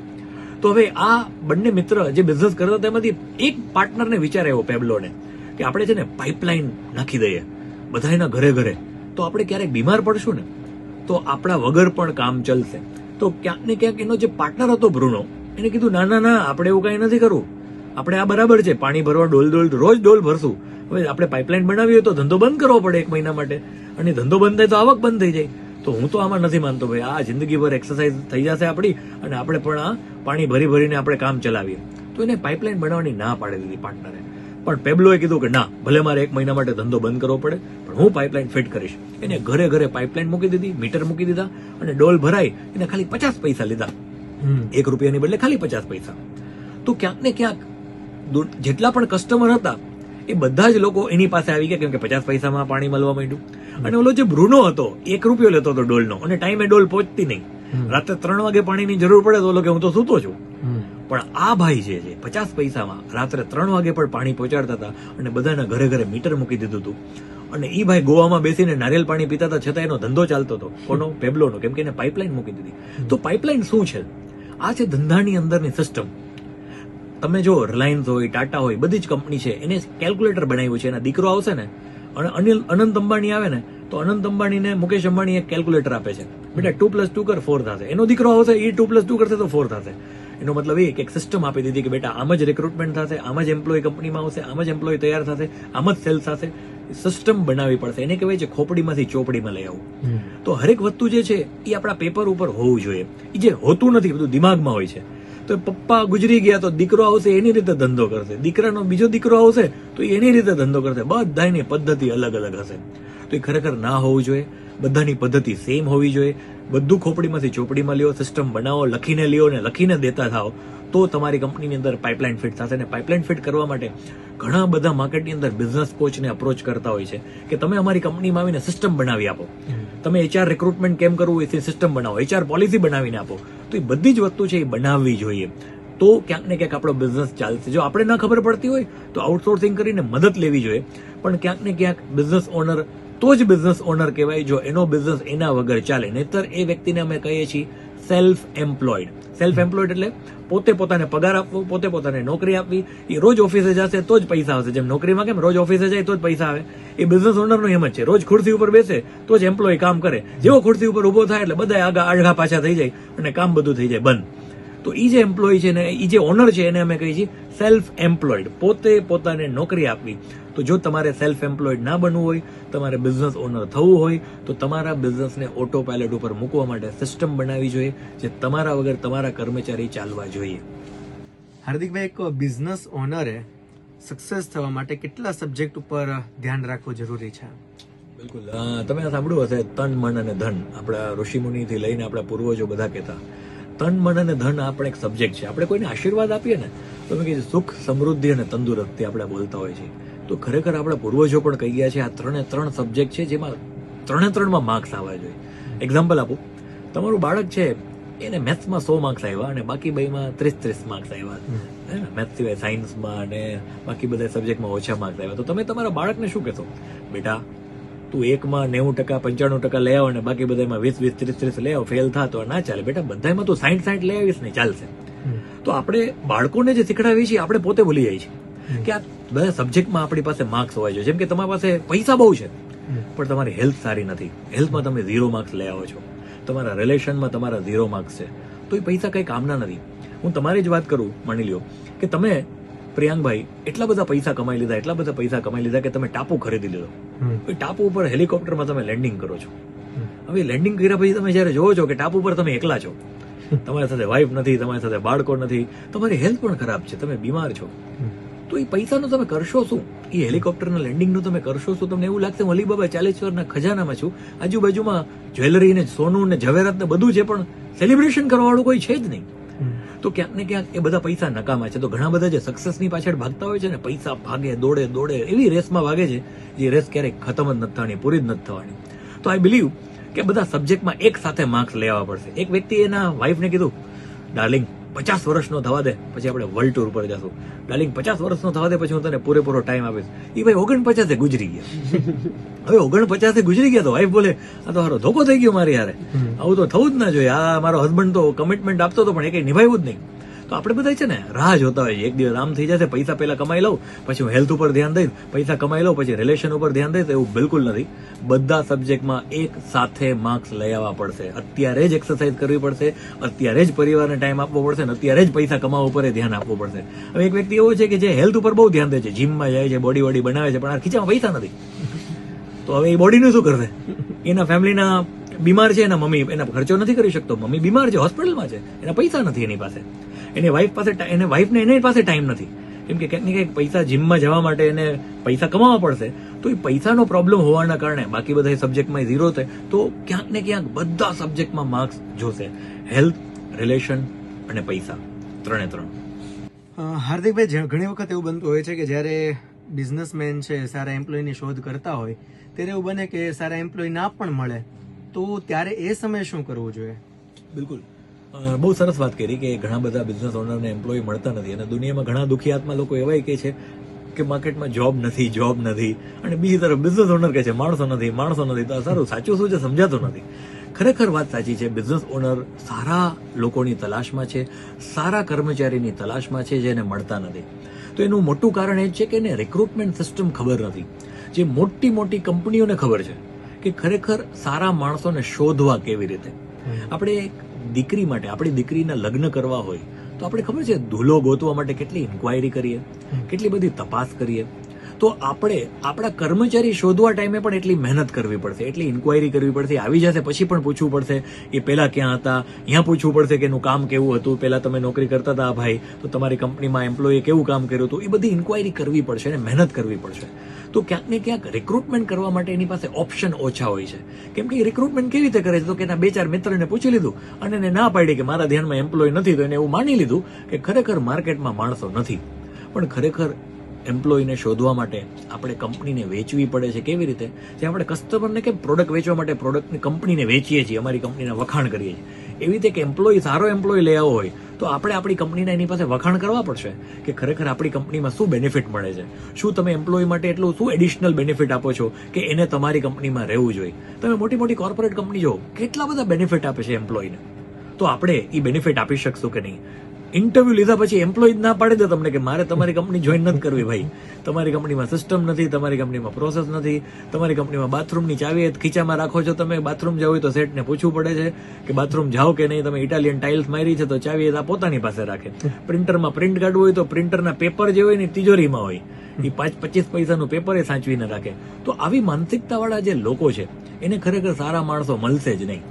તો હવે આ બંને મિત્ર જે બિઝનેસ કરતા હતા એમાંથી એક પાર્ટનરને વિચાર આવ્યો પેબ્લોને કે આપણે છે ને પાઇપલાઇન નાખી દઈએ બધાના ઘરે ઘરે, તો આપણે ક્યારેક બીમાર પડશું ને તો આપણા વગર પણ કામ ચાલશે. તો ક્યાંક ને ક્યાંક એનો જે પાર્ટનર હતો બ્રુનો, એને કીધું ના ના ના, આપણે એવું કઈ નથી કરવું, આપણે આ બરાબર છે, પાણી ભરવા રોજ ડોલ ભરશું. હવે આપણે પાઇપલાઇન બનાવી હોય તો ધંધો બંધ કરવો પડે 1 મહિના માટે, અને ધંધો બંધ થાય તો આવક બંધ થઈ જાય. તો હું તો આમાં નથી માનતો ભાઈ, આ જિંદગીભર એક્સરસાઇઝ થઈ જશે આપણી, અને આપણે પણ આ પાણી ભરી ભરીને આપણે કામ ચલાવીએ. તો એને પાઇપલાઇન બનાવવાની ના પાડી દીધી પાર્ટનરે. પણ પેબ્લોએ કીધું કે ના, ભલે મારે 1 મહિના માટે ધંધો બંધ કરવો પડે, પણ હું પાઇપલાઇન ફિટ કરીશ. એને ઘરે ઘરે પાઇપલાઇન મૂકી દીધી, મીટર મૂકી દીધા, અને ડોલ ભરાઈ એને ખાલી 50 પૈસા લીધા. 1 રૂપિયાની બદલે ખાલી 50 પૈસા. તો ક્યાંક ને ક્યાંક જેટલા પણ કસ્ટમર હતા એ બધા જ લોકો એની પાસે આવી ગયા, કેમ કે 50 પૈસામાં પાણી મળવા માંડ્યું. અને ઓલો જે બ્રુનો હતો 1 રૂપિયો લેતો હતો ડોલનો, અને ટાઈમે ડોલ પહોંચતી નહીં. રાત્રે 3 વાગે પાણીની જરૂર પડે તો ઓલો કે હું તો સૂતો છું. પણ આ ભાઈ છે જે 50 પૈસામાં રાત્રે 3 વાગે પણ પાણી પહોંચાડતા હતા, અને બધાના ઘરે ઘરે મીટર મૂકી દીધું હતું. અને એ ભાઈ ગોવામાં બેસીને નારિયેલ પાણી પીતા હતા, છતાં એનો ધંધો ચાલતો હતો. કોનો? પેબ્લોનો. કેમ કે એને પાઇપલાઇન મૂકી દીધી. તો પાઇપલાઇન શું છે? આ છે ધંધાની અંદરની સિસ્ટમ. તમે જો રિલાયન્સ હોય, ટાટા હોય, બધી જ કંપની છે, એને કેલ્ક્યુલેટર બનાવ્યું છે. એના દીકરો આવશે ને, અને અનંત અંબાણી આવે ને, તો અનંત અંબાણીને મુકેશ અંબાણી એક કેલ્ક્યુલેટર આપે છે. બેટા 2 + 2 કર 4 થશે. એનો દીકરો આવશે, એ 2 + 2 કરશે તો 4 થશે. એનો મતલબ એ કે એક સિસ્ટમ આપી દીધી કે બેટા આમ જ રિક્રુટમેન્ટ થશે, આમ જ એમ્પ્લોય કંપનીમાં આવશે, આમ જ એમ્પ્લોય તૈયાર થશે, આમ જ સેલ્સ થશે. સિસ્ટમ બનાવવી પડશે. એને કહેવાય છે ખોપડીમાંથી ચોપડીમાં લઈ આવવું. તો હરેક વસ્તુ જે છે એ આપણા પેપર ઉપર હોવું જોઈએ. એ જે હોતું નથી, બધું દિમાગમાં હોય છે. તો પપ્પા ગુજરી ગયા તો દીકરો આવશે, એની રીતે ધંધો કરશે. દીકરાનો બીજો દીકરો આવશે તો એની રીતે ધંધો કરશે. બધાની પદ્ધતિ અલગ અલગ હશે. તો એ ખરેખર ના હોવું જોઈએ. બધાની પદ્ધતિ સેમ હોવી જોઈએ. બધું ખોપડીમાંથી ચોપડીમાં લ્યો, સિસ્ટમ બનાવો, લખીને લ્યો ને લખીને દેતા થાઓ, તો તમારી કંપનીની અંદર પાઇપલાઇન ફિટ થશે. અને પાઇપલાઇન ફિટ કરવા માટે ઘણા બધા માર્કેટની અંદર બિઝનેસ કોચને અપ્રોચ કરતા હોય છે કે તમે અમારી કંપનીમાં આવીને સિસ્ટમ બનાવી આપો, તમે HR રિક્રુટમેન્ટ કેમ કરવું એ સિસ્ટમ બનાવો, HR પોલિસી બનાવીને આપો. તો એ બધી જ વસ્તુ છે એ બનાવવી જોઈએ. તો ક્યાંક ને ક્યાંક આપણો બિઝનેસ ચાલશે. જો આપણે ના ખબર પડતી હોય તો આઉટસોર્સિંગ કરીને મદદ લેવી જોઈએ. પણ ક્યાંક ને ક્યાંક બિઝનેસ ઓનર તો જ બિઝનેસ ઓનર કહેવાય જો એનો બિઝનેસ એના વગર ચાલે. નહીતર એ વ્યક્તિને અમે કહીએ છીએ સેલ્ફ એમ્પ્લોયડ. સેલ્ફ એમ્પ્લોયડ એટલે પોતે પોતાને પગાર આપવો, પોતે પોતાને નોકરી આપવી. એ રોજ ઓફિસે જશે તો જ પૈસા આવશે. જેમ નોકરીમાં કેમ રોજ ઓફિસે જાય તો જ પૈસા આવે, એ બિઝનેસ ઓનરનું એમ જ છે. રોજ ખુરશી ઉપર બેસે તો જ એમ્પ્લોય કામ કરે. જેવો ખુરશી ઉપર ઉભો થાય એટલે બધા આઘા પાછા થઈ જાય અને કામ બધું થઈ જાય બંધ. તો એ જે એમ્પ્લોય છે ને, એ જે ઓનર છે, એને અમે કહીએ છીએ સેલ્ફ એમ્પ્લોયડ. પોતે પોતાને નોકરી આપવી. તો જો તમારે સેલ્ફ એમ્પ્લોયડ ના બનવું હોય, તમારે બિઝનેસ ઓનર થવું હોય, તો તમારા બિઝનેસને ઓટો પાયલટ ઉપર મૂકવા માટે સિસ્ટમ બનાવવી જોઈએ, જે તમારા વગર તમારા કર્મચારી ચાલવા જોઈએ. હાર્દિકભાઈ, એક બિઝનેસ ઓનરે સક્સેસ થવા માટે કેટલા સબ્જેક્ટ ઉપર ધ્યાન રાખવું જરૂરી છે? બિલકુલ. તમે સાંભળ્યું હશે તન, મન અને ધન. આપણા ઋષિમુનિથી લઈને આપણા પૂર્વજો બધા કહેતા તન, મન અને ધન આપણે એક સબ્જેક્ટ છે. આપણે કોઈને આશીર્વાદ આપીએ ને તો અમે કહીએ સુખ, સમૃદ્ધિ અને તંદુરસ્તી આપણે બોલતા હોય છે. તો ખરેખર આપણા પૂર્વજો પણ કહી ગયા છે આ 3 સબ્જેક્ટ છે જેમાં 3માં માર્ક્સ આવવા જોઈએ. એક્ઝામ્પલ આપું, તમારું બાળક છે એને મેથ્સમાં 100 માર્ક્સ આવ્યા અને બાકી બેમાં 30 માર્ક્સ આવ્યા. મેથ્સ સિવાય સાયન્સમાં અને બાકી બધા સબ્જેક્ટમાં ઓછા માર્ક્સ આવ્યા. તો તમે તમારા બાળકને શું કહેશો? બેટા તું 1માં 90%, 95% લઈ આવો અને બાકી બધામાં 20, 30 લઈ આવો, ફેલ થા તો ના ચાલે. બેટા બધામાં તું 60 લઈ આવીશ ને ચાલશે. તો આપણે બાળકોને જે શીખડાવીએ છીએ આપણે પોતે ભૂલી જાય છે કે આ બધા સબ્જેક્ટમાં આપણી પાસે માર્ક્સ હોવા જોઈએ. જેમ કે તમારી પાસે પૈસા બહુ છે પણ તમારી હેલ્થ સારી નથી, હેલ્થમાં તમે 0 માર્ક્સ લઈ આવો છો, તમારા રિલેશનમાં તમારા 0 માર્ક્સ છે, તો એ પૈસા કઈ કામના નથી. હું તમારી જ વાત કરું, માની લ્યો કે તમે પ્રિયાંકભાઈ એટલા બધા પૈસા કમાઈ લીધા કે તમે ટાપુ ખરીદી લીધો. એ ટાપુ ઉપર હેલિકોપ્ટરમાં તમે લેન્ડિંગ કરો છો. હવે લેન્ડિંગ કર્યા પછી તમે જયારે જોવો છો કે ટાપુ ઉપર તમે એકલા છો, તમારી સાથે વાઈફ નથી, તમારી સાથે બાળકો નથી, તમારી હેલ્થ પણ ખરાબ છે, તમે બીમાર છો, તો એ પૈસાનું તમે કરશો શું? એ હેલિકોપ્ટરના લેન્ડિંગનું તમે કરશો શું? તમને એવું લાગશે હું અલીબાબા 40 ખજાનામાં છું, આજુબાજુમાં જ્વેલરી ને સોનું ને ઝવેરાત ને બધું છે, પણ સેલિબ્રેશન કરવા વાળું કોઈ છે જ નહીં. તો ક્યાંક ને ક્યાંક એ બધા પૈસા નકામા છે. તો ઘણા બધા જે સક્સેસની પાછળ ભાગતા હોય છે ને, પૈસા ભાગે દોડે એવી રેસમાં ભાગે છે જે રેસ ક્યારેક ખતમ જ નથી થવાની, પૂરી જ નથી થવાની. તો આઈ બિલીવ કે બધા સબ્જેક્ટમાં એક સાથે માર્ક્સ લઈ આવવા પડશે. એક વ્યક્તિ એના વાઈફને કીધું, ડાર્લિંગ 50 વર્ષનો થવા દે પછી આપણે વર્લ્ડ ટૂર પર જશું. ડાર્લિંગ 50 વર્ષનો થવા દે પછી હું તને પૂરેપૂરો ટાઈમ આપીશ. એ ભાઈ 49 ગુજરી ગયા. હવે 49 ગુજરી ગયા તો વાઈફ બોલે આ તો હારો ધોકો થઈ ગયો મારી હારે, આવું તો થવું જ ના જોઈએ. આ મારો હસબન્ડ તો કમિટમેન્ટ આપતો હતો પણ એ કઈ નિભાવ્યું જ નહીં. તો આપણે બધા છે ને રાહ જોતા હોઈએ એક દિવસ આમ થઈ જશે, પૈસા પહેલા કમાઈ લઉં પછી હું હેલ્થ ઉપર ધ્યાન દઈશ, પૈસા કમાઈ લઉં પછી રિલેશન ઉપર ધ્યાન દઈશ. એવું બિલકુલ નથી. બધા સબ્જેક્ટમાં એક સાથે માર્ક્સ લઈ આવવા પડશે. અત્યારે જ એક્સરસાઇઝ કરવી પડશે, અત્યારે જ પરિવારને ટાઈમ આપવો પડશે, અને અત્યારે જ પૈસા કમાવા ઉપર ધ્યાન આપવું પડશે. હવે એક વ્યક્તિ એવો છે કે જે હેલ્થ ઉપર બહુ ધ્યાન દે છે, જીમમાં જાય છે, બોડી વોડી બનાવે છે, પણ આ ખીચામાં પૈસા નથી. તો હવે એ બોડીનું શું કરશે? એના ફેમિલીના બીમાર છે, એના મમ્મી એના ખર્ચો નથી કરી શકતો, મમ્મી બીમાર છે, હોસ્પિટલમાં છે, એના પૈસા નથી એની પાસે, એની વાઈફને એની પાસે ટાઈમ નથી, કેમ કે ક્યાંક ને ક્યાંક પૈસા જીમમાં જવા માટે એને પૈસા કમાવા પડશે. તો એ પૈસાનો પ્રોબ્લેમ હોવાના કારણે બાકી બધા સબ્જેક્ટમાં 0 થાય, તો ક્યાંક ને ક્યાંક બધા સબ્જેક્ટમાં માર્ક્સ જોશે. હેલ્થ, રિલેશન અને પૈસા, 3 હાર્દિકભાઈ, ઘણી વખત એવું બનતું હોય છે કે જ્યારે બિઝનેસમેન છે સારા એમ્પ્લોયની શોધ કરતા હોય ત્યારે એવું બને કે સારા એમ્પ્લોય ના પણ મળે, તો ત્યારે એ સમયે શું કરવું જોઈએ? બિલકુલ, બહુ સરસ વાત કરી કે ઘણા બધા બિઝનેસ ઓનરને એમ્પ્લોય મળતા નથી, અને દુનિયામાં ઘણા દુખી આત્મા લોકો એવાય કે છે કે માર્કેટમાં જોબ નથી, અને બીજી તરફ બિઝનેસ ઓનર કહે છે માણસો નથી. તો સારું સાચું શું છે સમજાતું નથી. ખરેખર વાત સાચી છે, બિઝનેસ ઓનર સારા લોકોની તલાશમાં છે, સારા કર્મચારીની તલાશમાં છે જેને મળતા નથી. તો એનું મોટું કારણ એ છે કે એને રિક્રુટમેન્ટ સિસ્ટમ ખબર નથી. જે મોટી કંપનીઓને ખબર છે કે ખરેખર સારા માણસોને શોધવા કેવી રીતે. આપણે દીકરી માટે, આપણી દીકરીના લગ્ન કરવા હોય તો આપણે ખબર છે ધૂલો ગોતવા માટે કેટલી ઇન્ક્વાયરી કરીએ, કેટલી બધી તપાસ કરીએ. તો આપણે આપણા કર્મચારી શોધવા ટાઈમે પણ એટલી મહેનત કરવી પડશે, એટલી ઇન્ક્વાયરી કરવી પડશે. આવી જશે પછી પણ પૂછવું પડશે એ પહેલા ક્યાં હતા, અહીંયા પૂછવું પડશે કે એનું કામ કેવું હતું, પહેલા તમે નોકરી કરતા હતા ભાઈ તો તમારી કંપનીમાં એમ્પ્લોયે કેવું કામ કર્યું હતું, એ બધી ઇન્ક્વાયરી કરવી પડશે અને મહેનત કરવી પડશે. તો ક્યાંક ને ક્યાંક રિક્રુટમેન્ટ કરવા માટે એની પાસે ઓપ્શન ઓછા હોય છે. કેમ કે રિક્રુટમેન્ટ કેવી રીતે કરે છે, તો કે એના 2-4 મિત્રને પૂછી લીધું અને એને ના પાડી કે મારા ધ્યાનમાં એમ્પ્લોય નથી, તો એને એવું માની લીધું કે ખરેખર માર્કેટમાં માણસો નથી. પણ ખરેખર એમ્પ્લોયને શોધવા માટે આપણે કંપનીને વેચવી પડે છે. કેવી રીતે? જે આપણે કસ્ટમરને કેમ પ્રોડક્ટ વેચવા માટે પ્રોડક્ટની કંપનીને વેચીએ છીએ, અમારી કંપનીના વખાણ કરીએ છીએ, એવી રીતે કે એમ્પ્લોય સારો એમ્પ્લોય લઈ આવો હોય તો આપણે આપણી કંપનીના એની પાસે વખાણ કરવા પડશે કે ખરેખર આપણી કંપનીમાં શું બેનિફિટ મળે છે, શું તમે એમ્પ્લોય માટે એટલું શું એડિશનલ બેનિફિટ આપો છો કે એને તમારી કંપનીમાં રહેવું જોઈએ. તમે મોટી કોર્પોરેટ કંપની જો કેટલા બધા બેનિફિટ આપે છે એમ્પ્લોયને, તો આપણે એ બેનિફિટ આપી શકશું કે નહીં? ઇન્ટરવ્યુ લીધા પછી એમ્પ્લોય ના પાડી દે તમને કે મારે તમારી કંપની જોઈન નથી કરવી ભાઈ, તમારી કંપનીમાં સિસ્ટમ નથી, તમારી કંપનીમાં પ્રોસેસ નથી, તમારી કંપનીમાં બાથરૂમની ચાવી ખીચામાં રાખો છો, તમે બાથરૂમ જાવ હોય તો સેટને પૂછવું પડે છે કે બાથરૂમ જાઓ કે નહીં, તમે ઇટાલિયન ટાઇલ્સ મારી છે તો ચાવી પોતાની પાસે રાખે, પ્રિન્ટરમાં પ્રિન્ટ કાઢવું હોય તો પ્રિન્ટરના પેપર જે હોય ને તિજોરીમાં હોય, એ 5-25 પૈસાનું પેપર એ સાચવીને રાખે. તો આવી માનસિકતા વાળા જે લોકો છે એને ખરેખર સારા માણસો મળશે જ નહીં.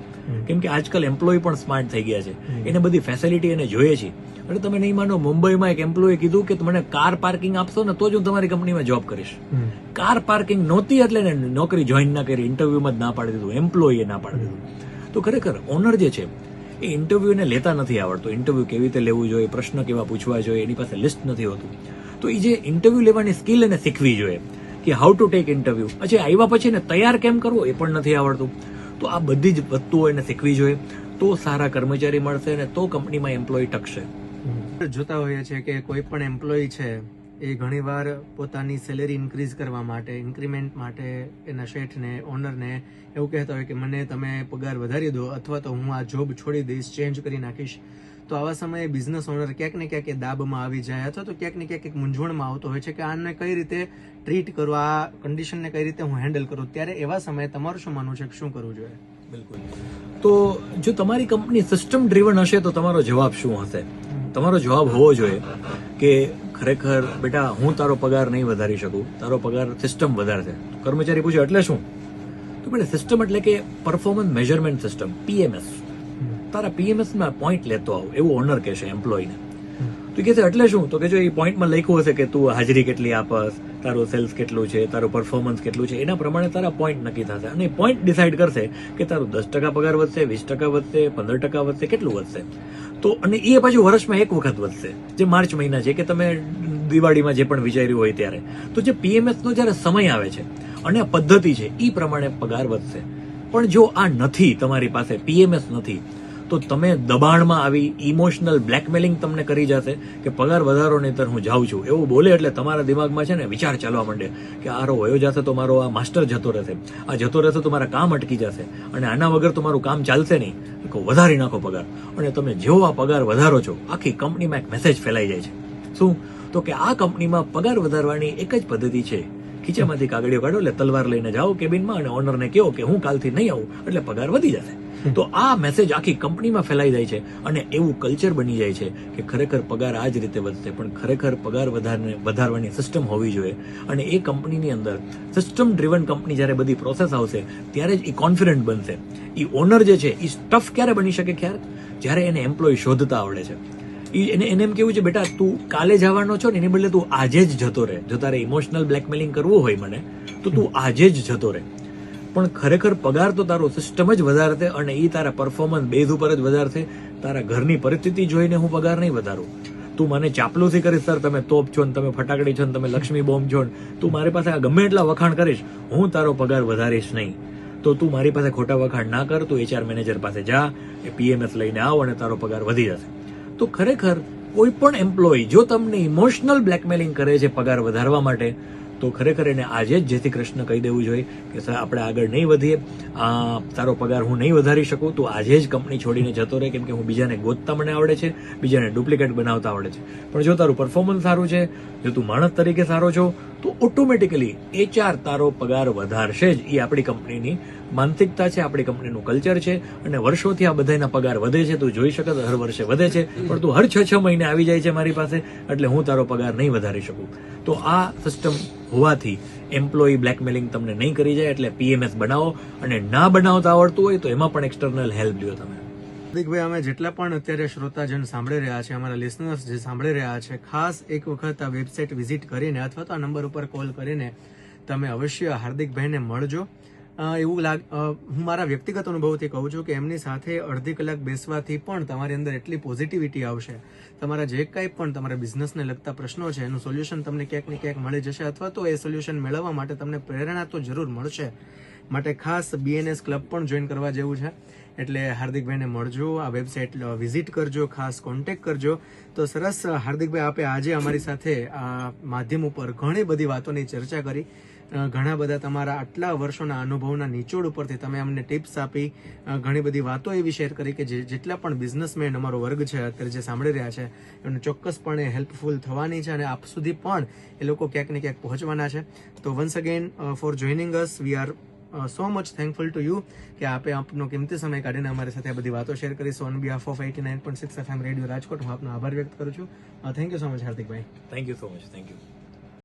કેમ કે આજકાલ એમ્પ્લોય પણ સ્માર્ટ થઈ ગયા છે, એને બધી ફેસિલિટી એને જોઈએ છે. એટલે તમે નહીં માનો, મુંબઈમાં એક એમ્પ્લોય કીધું કે મને કાર પાર્કિંગ આપશો ને તો જ હું તમારી કંપનીમાં જોબ કરીશ. કાર પાર્કિંગ નહોતી એટલે ને નોકરી જોઈન ના કરી, ઇન્ટરવ્યુમાં જ ના પાડી દીધું, એમ્પ્લોયે ના પાડી દીધું. તો ખરેખર ઓનર જે છે એ ઇન્ટરવ્યુને લેતા નથી આવડતું, ઇન્ટરવ્યુ કેવી રીતે લેવું જોઈએ, પ્રશ્ન કેવા પૂછવા જોઈએ, એની પાસે લિસ્ટ નથી હોતું. તો એ જે ઇન્ટરવ્યુ લેવાની સ્કિલ એને શીખવી જોઈએ કે હાઉ ટુ ટેક ઇન્ટરવ્યુ. પછી આવ્યા પછી ને તૈયાર કેમ કરવો એ પણ નથી આવડતું. તો આ બધી જ વસ્તુઓ એને શીખવી જોઈએ, તો સારા કર્મચારી મળશે અને તો કંપનીમાં એમ્પ્લોય ટકશે. જોતા હોઈએ છીએ કે કોઈ પણ એમ્પ્લોય છે એ ઘણીવાર પોતાની સેલેરી ઇન્ક્રીઝ કરવા માટે, ઇન્ક્રીમેન્ટ માટે એના શેઠને, ઓનરને એવું કહેતા હોય કે મને તમે પગાર વધારી દો અથવા તો હું આ જોબ છોડી દઈશ, ચેન્જ કરી નાખીશ. તો આવા સમયે બિઝનેસ ઓનર ક્યાંક ને ક્યાંક એ દાબમાં આવી જાય અથવા તો ક્યાંક ને ક્યાંક એક મૂંઝવણમાં આવતો હોય છે કે આને કઈ રીતે ટ્રીટ કરું, આ કન્ડિશનને કઈ રીતે હું હેન્ડલ કરું. ત્યારે એવા સમયે તમારું શું માનવું છે કે શું કરવું જોઈએ? બિલકુલ. તો જો તમારી કંપની સિસ્ટમ ડ્રીવન હશે તો તમારો જવાબ શું હશે? તમારો જવાબ હોવો જોઈએ કે ખરેખર બેટા હું તારો પગાર નહીં વધારી શકું, તારો પગાર સિસ્ટમ વધારશે. કર્મચારી પૂછે એટલે શું? તો બેટા સિસ્ટમ એટલે કે પરફોર્મન્સ મેઝરમેન્ટ સિસ્ટમ, PMS. તારા PMS માં પોઈન્ટ લેતો આવ, એવું ઓનર કહેશે એમ્પ્લોયને. તો કે એટલે શું? તો કે જો એ પોઈન્ટમાં લખ્યું હશે કે તું હાજરી કેટલી આપસ, તારું સેલ્સ કેટલું છે, તારું પરફોર્મન્સ કેટલું છે, એના પ્રમાણે તારા પોઈન્ટ નક્કી થશે અને પોઈન્ટ ડિસાઇડ કરશે કે તારું 10% પગાર વધશે, 20% વધશે, 15% વધશે, કેટલું વધશે. તો અને એ પાછું વર્ષમાં એક વખત વધશે, જે માર્ચ મહિના છે કે તમે દિવાળીમાં જે પણ વિચાર્યું હોય ત્યારે. તો જે PMS નો જયારે સમય આવે છે અને આ પદ્ધતિ છે એ પ્રમાણે પગાર વધશે. પણ જો આ નથી, તમારી પાસે PMS નથી, તો તમે દબાણમાં આવી ઇમોશનલ બ્લેકમેલિંગ તમને કરી જશે કે પગાર વધારો નહીંતર હું જાઉં છું, એવું બોલે એટલે તમારા દિમાગમાં છે ને વિચાર ચાલવા માંડે કે આરો વયો જશે તો મારો આ માસ્ટર જતો રહેશે, આ જતો રહેશે તો મારા કામ અટકી જશે અને આના વગર તો મારું કામ ચાલશે નહીં, વધારી નાખો પગાર. અને તમે જેવો આ પગાર વધારો છો આખી કંપનીમાં એક મેસેજ ફેલાઈ જાય છે. શું? તો કે આ કંપનીમાં પગાર વધારવાની એક જ પદ્ધતિ છે, ખીચામાંથી કાગળિયો કાઢો એટલે તલવાર લઈને જાઓ કેબિનમાં અને ઓનરને કહો કે હું કાલથી નહીં આવું એટલે પગાર વધી જશે. તો આ મેસેજ આખી કંપનીમાં ફેલાઈ જાય છે અને એવું કલ્ચર બની જાય છે કે ખરેખર પગાર આ જ રીતે વધશે, પણ ખરેખર પગાર વધારવાની સિસ્ટમ હોવી જોઈએ. અને એ કંપનીની અંદર સિસ્ટમ ડ્રીવન કંપની જ્યારે બધી પ્રોસેસ આવશે ત્યારે જ એ કોન્ફિડન્ટ બનશે. એ ઓનર જે છે એ સ્ટફ ક્યારે બની શકે, જ્યારે એને એમ્પ્લોય શોધતા આવડે છે. એને એમ કેવું છે, બેટા તું કાલે જવાનો છો ને એની બદલે તું આજે જ જતો રહે. જો તારે ઇમોશનલ બ્લેકમેલિંગ કરવું હોય મને તો તું આજે જ જતો રહે. પણ ખરેખર પગાર તો તારો સિસ્ટમ જ વધારશે અને એ તારા પરફોર્મન્સ બેઝ ઉપર જ વધારશે. તારા ઘરની પરિસ્થિતિ જોઈને હું પગાર નહીં વધારું. તું મને ચાપલુસી કરીશ, સર તમે તોપ છો ને તમે ફટાકડી છો ને તમે લક્ષ્મી બોમ્બ છો ને તું મારી પાસે ગમે એટલા વખાણ કરીશ, હું તારો પગાર વધારીશ નહીં. તો તું મારી પાસે ખોટા વખાણ ના કર, તું HR મેનેજર પાસે જા, એ PMS લઈને આવ અને તારો પગાર વધી જશે. તો ખરેખર કોઈ પણ એમ્પ્લોય જો તમને ઇમોશનલ બ્લેકમેલિંગ કરે છે પગાર વધારવા માટે, તો ખરેખર એને આજે જ જેથી કૃષ્ણ કહી દેવું જોઈએ કે સર આપણે આગળ નહીં વધીએ, તારો પગાર હું નહીં વધારી શકું, તું આજે જ કંપની છોડીને જતો રહે, કેમ કે હું બીજાને ગોતતા મને આવડે છે, બીજાને ડુપ્લિકેટ બનાવતા આવડે છે. પણ જો તારું પરફોર્મન્સ સારું છે, જો તું માણસ તરીકે સારો છો, તો ઓટોમેટિકલી HR તારો પગાર વધારશે જ. એ આપણી કંપનીની માનસિકતા છે, આપણી કંપનીનું કલ્ચર છે અને વર્ષોથી આ બધાના પગાર વધે છે. તું જોઈ શકે હર વર્ષે વધે છે, પણ તું હર 6 મહિને આવી જાય છે મારી પાસે, એટલે હું તારો પગાર નહીં વધારી શકું. તો આ સિસ્ટમ હોવાથી એમ્પ્લોય બ્લેકમેલિંગ તમને નહીં કરી જાય. એટલે PMS બનાવો અને ના બનાવતા આવડતું હોય તો એમાં પણ એક્સટર્નલ હેલ્પ લ્યો તમે. હાર્દિકભાઈ, અમે જેટલા પણ અત્યારે શ્રોતાજન સાંભળી રહ્યા છે, અમારા લિસનર્સ જે સાંભળી રહ્યા છે, ખાસ એક વખત આ વેબસાઇટ વિઝિટ કરીને અથવા તો આ નંબર ઉપર કોલ કરીને તમે અવશ્ય હાર્દિકભાઈને મળજો. એવું હું મારા વ્યક્તિગત અનુભવથી કહું છું કે એમની સાથે અડધી કલાક બેસવાથી પણ તમારી અંદર એટલી પોઝિટિવિટી આવશે, તમારા જે કાંઈ પણ તમારા બિઝનેસને લગતા પ્રશ્નો છે એનું સોલ્યુશન તમને ક્યાંક ને ક્યાંક મળી જશે, અથવા તો એ સોલ્યુશન મેળવવા માટે તમને પ્રેરણા તો જરૂર મળશે. માટે ખાસ BNS ક્લબ પણ જોઈન કરવા જેવું છે. એટલે હાર્દિકભાઈને મળજો, આ વેબસાઇટ વિઝિટ કરજો, ખાસ કોન્ટેક્ટ કરજો. તો સરસ હાર્દિકભાઈ, આપે આજે અમારી સાથે આ માધ્યમ ઉપર ઘણી બધી વાતોની ચર્ચા કરી. ઘણા બધા તમારા આટલા વર્ષોના અનુભવના નિચોડ ઉપરથી તમે અમને ટિપ્સ આપી, ઘણી બધી વાતો એવી શેર કરી કે જેટલા પણ બિઝનેસમેન અમારો વર્ગ છે અત્યારે જે સાંભળી રહ્યા છે એમને ચોક્કસપણે હેલ્પફુલ થવાની છે અને આપ સુધી પણ એ લોકો ક્યાંક ને ક્યાંક પહોંચવાના છે. તો once again four joining us, we are so much thankful to you કે આપે આપનો કિંમતી સમય કાઢીને અમારી સાથે આ બધી વાતો શેર કરી. So on behalf of 89.6 FM radio Rajkot હું આપનો આભાર વ્યક્ત કરું છું. Thank you so much Hardikbhai. Thank you so much. Thank you.